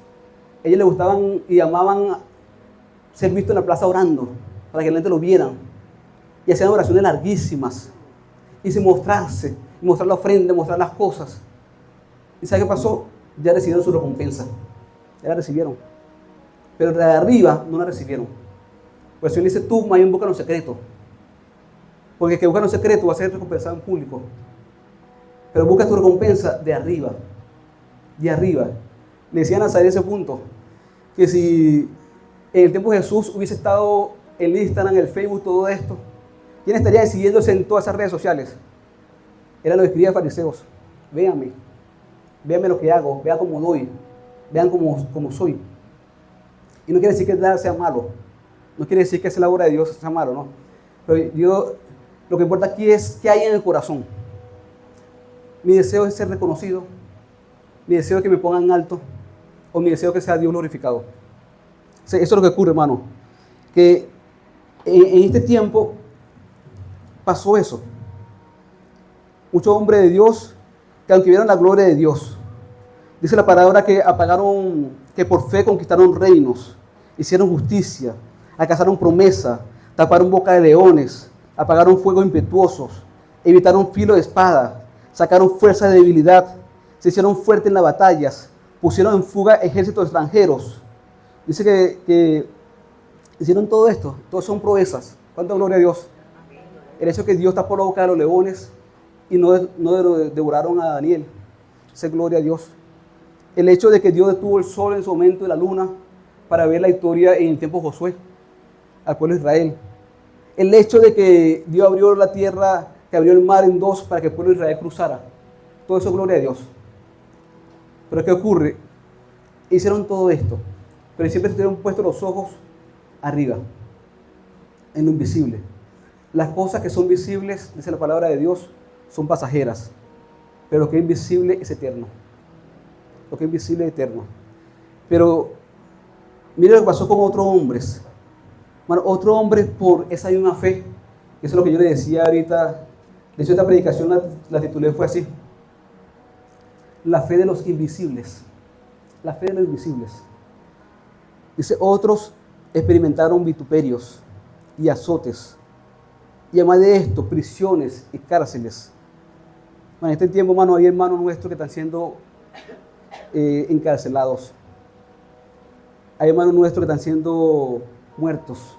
ellos les gustaban y amaban ser vistos en la plaza orando, para que la gente lo vieran. Y hacían oraciones larguísimas. Y sin mostrarse, mostrar la ofrenda, mostrar las cosas. ¿Y sabe qué pasó? Ya recibieron su recompensa. Ya la recibieron. Pero de arriba no la recibieron. Pues el Señor dice, tú más bien busca en secreto. Porque el que busca en secreto va a ser recompensado en público. Pero busca tu recompensa de arriba. De arriba. Le decía a Nazaret ese punto, que si en el tiempo de Jesús hubiese estado el Instagram, el Facebook, todo esto, ¿quién estaría siguiéndose en todas esas redes sociales? Era lo que escribía fariseos. Véanme lo que hago, vean cómo doy, vean cómo soy. Y no quiere decir que nada sea malo, no quiere decir que esa la obra de Dios sea malo, no. Pero lo que importa aquí es qué hay en el corazón. Mi deseo es ser reconocido, mi deseo es que me pongan en alto, o mi deseo es que sea Dios glorificado. O sea, eso es lo que ocurre, hermano. Que en este tiempo pasó eso. Muchos hombres de Dios que aunque vieron la gloria de Dios, dice la palabra que por fe conquistaron reinos, hicieron justicia, alcanzaron promesa, taparon boca de leones, apagaron fuegos impetuosos, evitaron filo de espada, sacaron fuerza de debilidad, se hicieron fuertes en las batallas, pusieron en fuga ejércitos extranjeros. Dice que hicieron todo esto, todos son proezas. ¿Cuánta gloria a Dios? El hecho de que Dios tapó la boca de los leones y no devoraron a Daniel. Esa es gloria a Dios. El hecho de que Dios detuvo el sol en su momento y la luna para ver la victoria en el tiempo de Josué al pueblo de Israel. El hecho de que Dios abrió la tierra, que abrió el mar en dos para que el pueblo de Israel cruzara. Todo eso es gloria a Dios. Pero ¿qué ocurre? Hicieron todo esto, pero siempre se tuvieron puestos los ojos arriba, en lo invisible. Las cosas que son visibles, dice la palabra de Dios, son pasajeras, pero lo que es invisible es eterno. lo que es visible y eterno. Pero mire lo que pasó con otros hombres. Bueno, otro hombre por esa misma fe, eso es lo que yo le decía ahorita. De hecho, esta predicación la titulé fue así: la fe de los invisibles. La fe de los invisibles. Dice, otros experimentaron vituperios y azotes, y además de esto, prisiones y cárceles. Bueno, en este tiempo, hermano, hay hermanos nuestros que están siendo encarcelados. Hay hermanos nuestros que están siendo muertos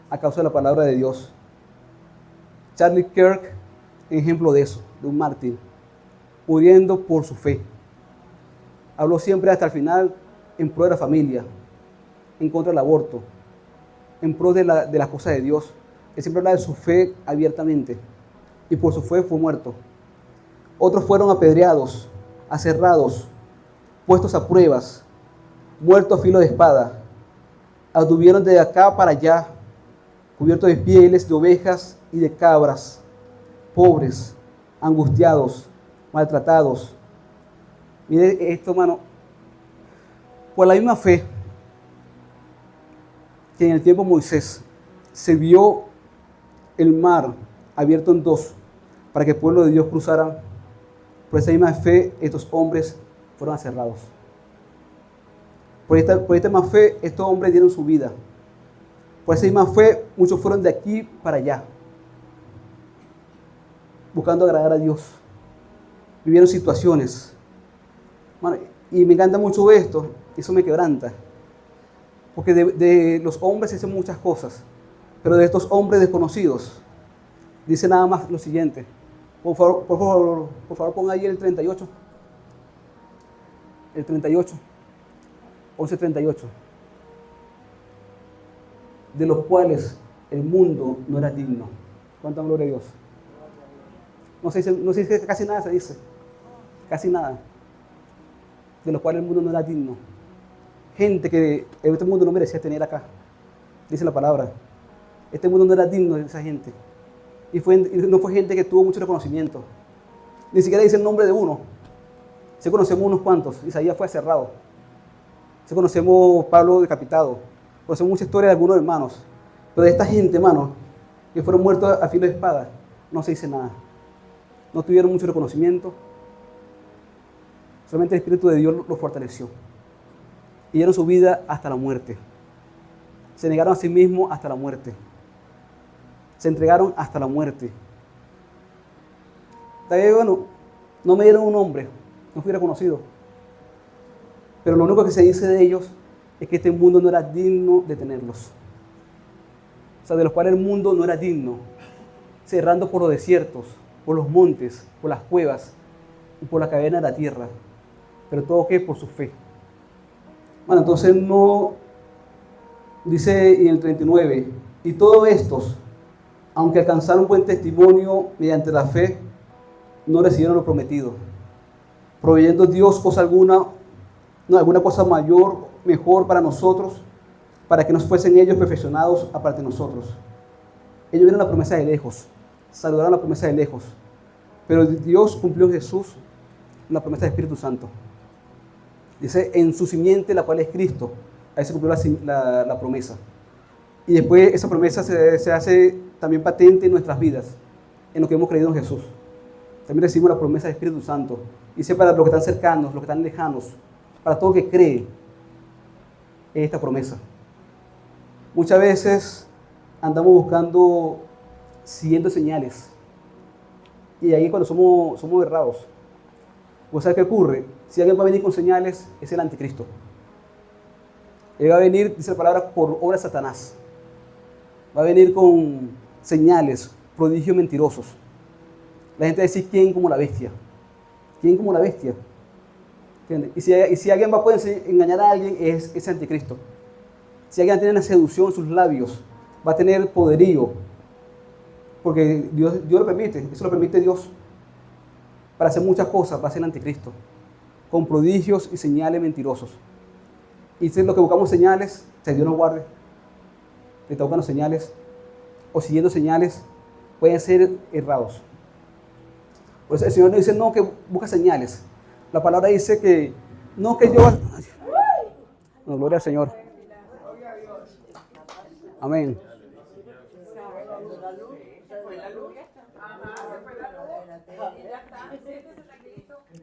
a causa de la palabra de Dios. Charlie Kirk, ejemplo de eso, de un mártir, muriendo por su fe. Habló siempre hasta el final en pro de la familia, en contra del aborto, en pro de las cosas de Dios. Él siempre hablaba de su fe abiertamente, y por su fe fue muerto. Otros fueron apedreados, aserrados, puestos a pruebas, muertos a filo de espada. Anduvieron de acá para allá, cubiertos de pieles de ovejas y de cabras, pobres, angustiados, maltratados. Mire esto, hermano, por la misma fe que en el tiempo de Moisés se vio el mar abierto en dos para que el pueblo de Dios cruzara, por esa misma fe estos hombres fueron aserrados. Por esta misma fe estos hombres dieron su vida. Por esa misma fe muchos fueron de aquí para allá, buscando agradar a Dios. Vivieron situaciones. Bueno, y me encanta mucho esto, eso me quebranta. Porque de los hombres se hacen muchas cosas, pero de estos hombres desconocidos, dice nada más lo siguiente. Por favor, pon ahí el 38. El 38. 11:38. De los cuales el mundo no era digno. ¿Cuánta gloria a Dios? No se dice casi nada, se dice. Casi nada. De los cuales el mundo no era digno. Gente que este mundo no merecía tener acá. Dice la palabra. Este mundo no era digno de esa gente. Y no fue gente que tuvo mucho reconocimiento. Ni siquiera dice el nombre de uno. Se conocemos unos cuantos. Isaías fue aserrado. Se conocemos Pablo decapitado. Conocemos mucha historia de algunos hermanos. Pero de esta gente, hermano, que fueron muertos a filo de espada, no se dice nada. No tuvieron mucho reconocimiento. Solamente el Espíritu de Dios los fortaleció. Y dieron su vida hasta la muerte. Se negaron a sí mismos hasta la muerte. Se entregaron hasta la muerte. También, bueno, no me dieron un nombre, no fui reconocido. Pero lo único que se dice de ellos es que este mundo no era digno de tenerlos. O sea, de los cuales el mundo no era digno. Cerrando por los desiertos, por los montes, por las cuevas y por la cadena de la tierra. Pero todo que por su fe. Bueno, entonces no, dice en el 39, y todos estos, aunque alcanzaron buen testimonio mediante la fe, no recibieron lo prometido, proveyendo Dios alguna cosa mayor, mejor para nosotros, para que nos fuesen ellos perfeccionados aparte de nosotros. Ellos vieron la promesa de lejos, saludaron la promesa de lejos, pero Dios cumplió en Jesús la promesa del Espíritu Santo. Dice, en su simiente, la cual es Cristo, ahí se cumplió la promesa. Y después esa promesa se hace también patente en nuestras vidas, en lo que hemos creído en Jesús. También recibimos la promesa del Espíritu Santo. Dice para los que están cercanos, los que están lejanos, para todo el que cree en esta promesa. Muchas veces andamos buscando, siguiendo señales. Y ahí cuando somos errados. ¿Vos sabés qué ocurre? Si alguien va a venir con señales, es el anticristo. Él va a venir, dice la palabra, por obra de Satanás. Va a venir con señales, prodigios mentirosos. La gente va a decir, ¿quién como la bestia? ¿Quién como la bestia? ¿Entiendes? Y si alguien va a poder engañar a alguien, es ese anticristo. Si alguien tiene una seducción en sus labios, va a tener poderío. Porque Dios lo permite, eso lo permite Dios. Para hacer muchas cosas va a ser el anticristo. Con prodigios y señales mentirosos. Y si es lo que buscamos señales, si Dios nos guarde, le está buscando señales, o siguiendo señales, pueden ser errados. Por eso el Señor no dice, no, que busca señales. La palabra dice que No que yo... No, gloria al Señor. Amén.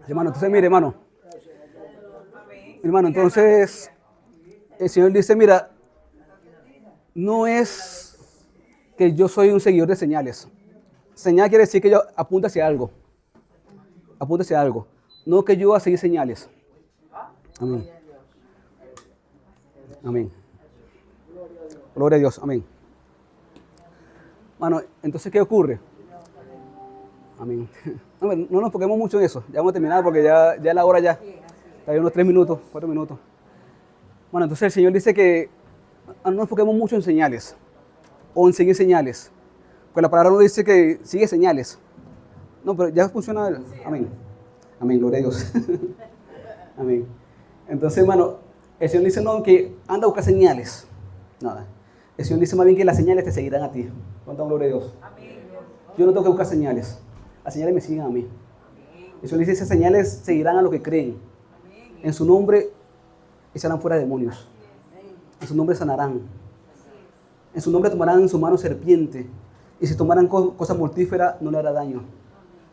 Hermano, entonces mire, hermano, entonces el Señor dice, mira, no es que yo soy un seguidor de señales. Señal quiere decir que yo apunto hacia algo. Apunta hacia algo. No que yo voy a seguir señales. Amén. Amén. Gloria a Dios. Amén. Bueno, entonces, ¿qué ocurre? Amén. No nos enfoquemos mucho en eso. Ya vamos a terminar porque ya es la hora ya. Está unos 3 minutos, 4 minutos. Bueno, entonces el Señor dice que no nos enfoquemos mucho en señales o en seguir señales. Pues la palabra no dice que sigue señales. No, pero ya funciona. Amén. Amén, gloria a Dios. Amén. Entonces, hermano, el Señor dice no que anda a buscar señales. Nada. El Señor dice más bien que las señales te seguirán a ti. ¿Cuánta gloria a Dios? Amén. Yo no tengo que buscar señales. Las señales me siguen a mí. El Señor dice esas señales seguirán a los que creen. En su nombre echarán fuera demonios. En su nombre sanarán. En su nombre tomarán en su mano serpiente. Y si tomaran cosas mortíferas, no le hará daño.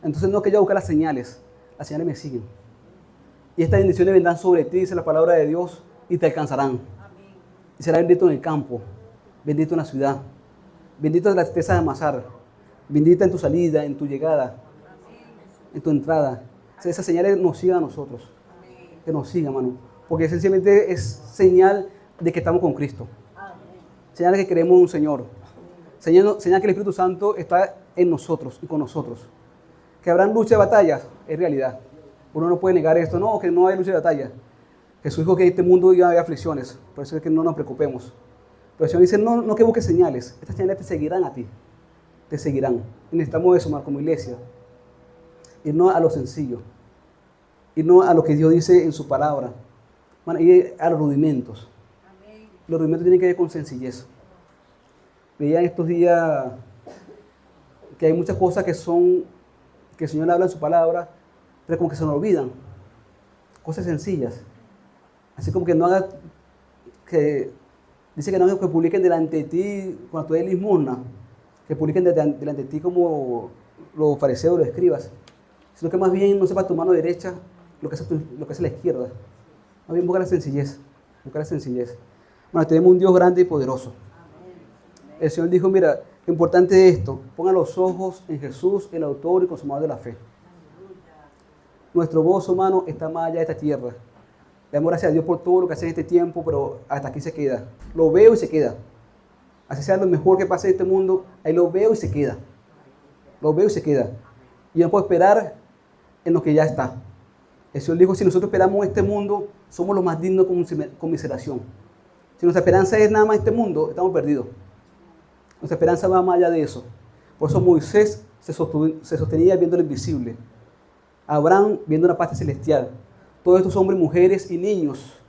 Entonces no que yo busque las señales me siguen. Y estas bendiciones vendrán sobre ti, dice la palabra de Dios, y te alcanzarán. Y serás bendito en el campo, bendito en la ciudad, bendito en la tristeza de amasar, bendita en tu salida, en tu llegada, en tu entrada. O sea, esas señales nos sigan a nosotros. Que nos sigan, hermano. Porque sencillamente es señal de que estamos con Cristo. Señal de que creemos en un Señor. Señal que el Espíritu Santo está en nosotros y con nosotros. Que habrán lucha de batallas, es realidad. Uno no puede negar esto, no, que no hay lucha de batalla. Jesús dijo que en este mundo iba a haber aflicciones, por eso es que no nos preocupemos. Pero el Señor dice, no que busques señales, estas señales te seguirán a ti, te seguirán. Y necesitamos eso, hermano, como iglesia. Y no a lo sencillo, y no a lo que Dios dice en su palabra, bueno, y a los rudimentos. Amén. Los rudimentos tienen que ver con sencillez. Veía en estos días que hay muchas cosas que el Señor habla en su palabra, pero como que se nos olvidan. Cosas sencillas. Así como que no haga, dice que no haga que publiquen delante de ti cuando tú des limosna, que publiquen delante de ti como los fariseos, los escribas, sino que más bien no sepa tu mano derecha lo que hace la izquierda. Más bien busca la sencillez, Bueno, tenemos un Dios grande y poderoso. El Señor dijo, mira, lo importante es esto, pongan los ojos en Jesús, el autor y consumador de la fe. Nuestro gozo, hermano, está más allá de esta tierra. Le damos gracias a Dios por todo lo que hace en este tiempo, pero hasta aquí se queda. Lo veo y se queda. Así sea lo mejor que pase en este mundo, ahí lo veo y se queda. Lo veo y se queda. Y no puedo esperar en lo que ya está. El Señor dijo, si nosotros esperamos en este mundo, somos los más dignos con conmiseración. Si nuestra esperanza es nada más este mundo, estamos perdidos. Nuestra esperanza va más allá de eso. Por eso Moisés se sostenía viendo lo invisible. Abraham viendo una parte celestial. Todos estos hombres, mujeres y niños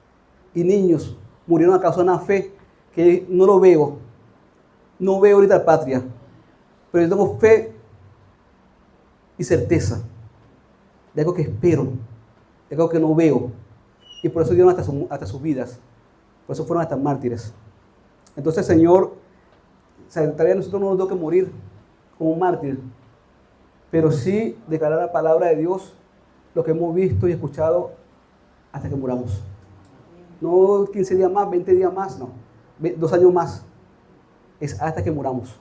murieron a causa de una fe que no lo veo. No veo ahorita la patria. Pero yo tengo fe y certeza de algo que espero, de algo que no veo. Y por eso dieron hasta sus vidas. Por eso fueron hasta mártires. Entonces, Señor, tal vez nosotros no nos tenemos que morir como un mártir, pero sí declarar la palabra de Dios, lo que hemos visto y escuchado hasta que muramos. No 15 días más, 20 días más, no. 2 años más. Es hasta que muramos.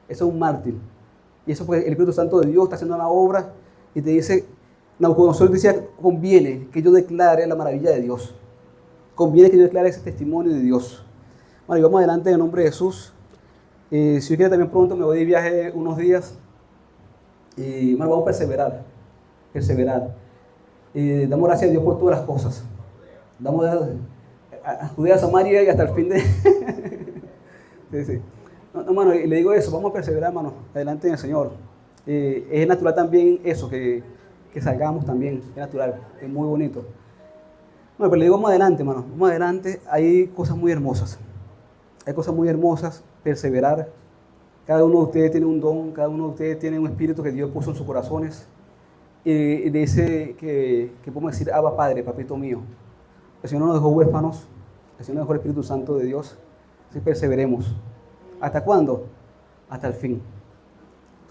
Eso es un mártir. Y eso porque el Espíritu Santo de Dios está haciendo una obra y te dice, Nabucodonosor decía, conviene que yo declare la maravilla de Dios. Conviene que yo declare ese testimonio de Dios. Bueno, y vamos adelante en el nombre de Jesús. Si yo quiero también pronto me voy de viaje unos días. Y bueno, vamos a perseverar. Damos gracias a Dios por todas las cosas. Damos a Judea, a Samaria y hasta el fin de... sí. No, hermano, y le digo eso, vamos a perseverar, hermano, adelante en el Señor. Es natural también eso, que salgamos también, es natural, es muy bonito. Bueno, pero le digo, vamos adelante, hermano, vamos adelante, hay cosas muy hermosas. Perseverar. Cada uno de ustedes tiene un don, cada uno de ustedes tiene un espíritu que Dios puso en sus corazones. Y dice que podemos decir, Abba Padre, papito mío. El Señor no nos dejó huérfanos, el Señor nos dejó el Espíritu Santo de Dios. Así perseveremos. ¿Hasta cuándo? Hasta el fin.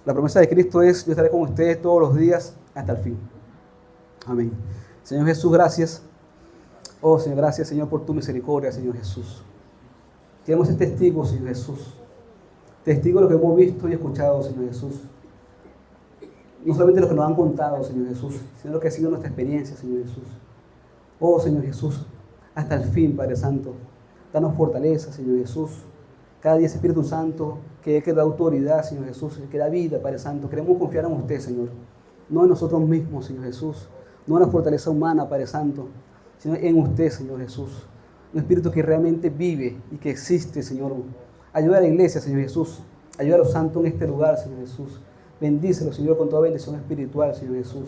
La promesa de Cristo es: yo estaré con ustedes todos los días hasta el fin. Amén. Señor Jesús, gracias. Oh, Señor, gracias, Señor, por tu misericordia, Señor Jesús. Queremos ser testigos, Señor Jesús. Testigos de lo que hemos visto y escuchado, Señor Jesús. No solamente lo que nos han contado, Señor Jesús, sino lo que ha sido nuestra experiencia, Señor Jesús. Oh, Señor Jesús, hasta el fin, Padre Santo. Danos fortaleza, Señor Jesús. Cada día ese Espíritu Santo que da autoridad, Señor Jesús, que da vida, Padre Santo. Queremos confiar en usted, Señor. No en nosotros mismos, Señor Jesús. No en la fortaleza humana, Padre Santo, sino en usted, Señor Jesús. Un Espíritu que realmente vive y que existe, Señor. Ayuda a la iglesia, Señor Jesús. Ayuda a los santos en este lugar, Señor Jesús. Bendícelo, Señor, con toda bendición espiritual, Señor Jesús.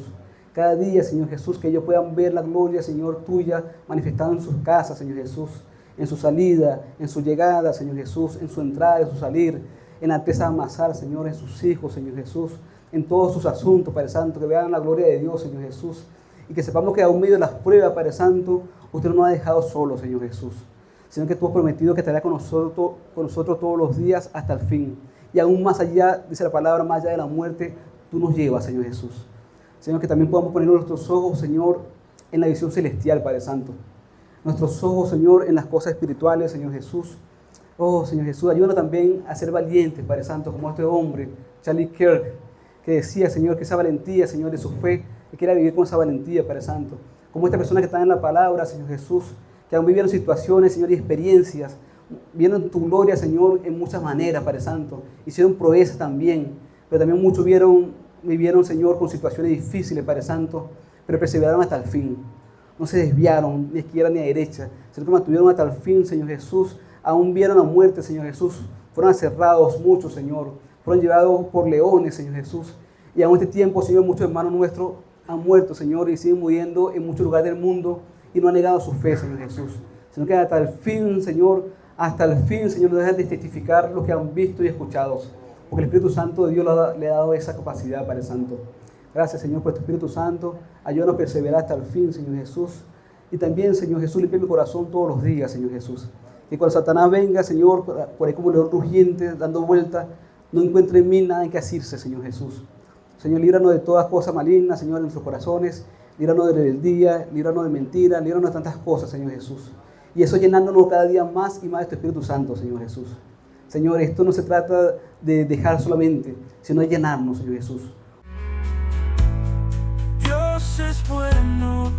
Cada día, Señor Jesús, que ellos puedan ver la gloria, Señor, tuya manifestada en sus casas, Señor Jesús. En su salida, en su llegada, Señor Jesús. En su entrada, en su salir. En la alteza de amasar, Señor, en sus hijos, Señor Jesús. En todos sus asuntos, Padre Santo. Que vean la gloria de Dios, Señor Jesús. Y que sepamos que aún medio de las pruebas, Padre Santo, usted no nos ha dejado solos, Señor Jesús, sino que tú has prometido que estará con nosotros todos los días hasta el fin. Y aún más allá, dice la palabra, más allá de la muerte, tú nos llevas, Señor Jesús. Señor, que también podamos poner nuestros ojos, Señor, en la visión celestial, Padre Santo. Nuestros ojos, Señor, en las cosas espirituales, Señor Jesús. Oh, Señor Jesús, ayúdanos también a ser valientes, Padre Santo, como este hombre, Charlie Kirk, que decía, Señor, que esa valentía, Señor, de su fe, que quiera vivir con esa valentía, Padre Santo. Como esta persona que está en la palabra, Señor Jesús, que aún vivieron situaciones, Señor, y experiencias, vieron tu gloria, Señor, en muchas maneras, Padre Santo. Hicieron proezas también, pero también muchos vivieron, Señor, con situaciones difíciles, Padre Santo, pero perseveraron hasta el fin. No se desviaron ni a izquierda ni a derecha, sino que mantuvieron hasta el fin, Señor Jesús. Aún vieron la muerte, Señor Jesús. Fueron aserrados muchos, Señor. Fueron llevados por leones, Señor Jesús. Y aún este tiempo, Señor, muchos hermanos nuestros han muerto, Señor, y siguen muriendo en muchos lugares del mundo y no han negado su fe, Señor Jesús. Sino que hasta el fin, Señor, no dejan de testificar lo que han visto y escuchado. Porque el Espíritu Santo de Dios le ha dado esa capacidad, Padre Santo. Gracias, Señor, por tu Espíritu Santo. Ayúdanos a perseverar hasta el fin, Señor Jesús. Y también, Señor Jesús, limpia mi corazón todos los días, Señor Jesús. Que cuando Satanás venga, Señor, por ahí como león rugiente, dando vuelta, no encuentre en mí nada en que asirse, Señor Jesús. Señor, líbranos de todas cosas malignas, Señor, en nuestros corazones. Líbranos de rebeldía, líbranos de mentira, líbranos de tantas cosas, Señor Jesús. Y eso llenándonos cada día más y más de tu Espíritu Santo, Señor Jesús. Señor, esto no se trata de dejar solamente, sino de llenarnos, Señor Jesús. Dios es bueno.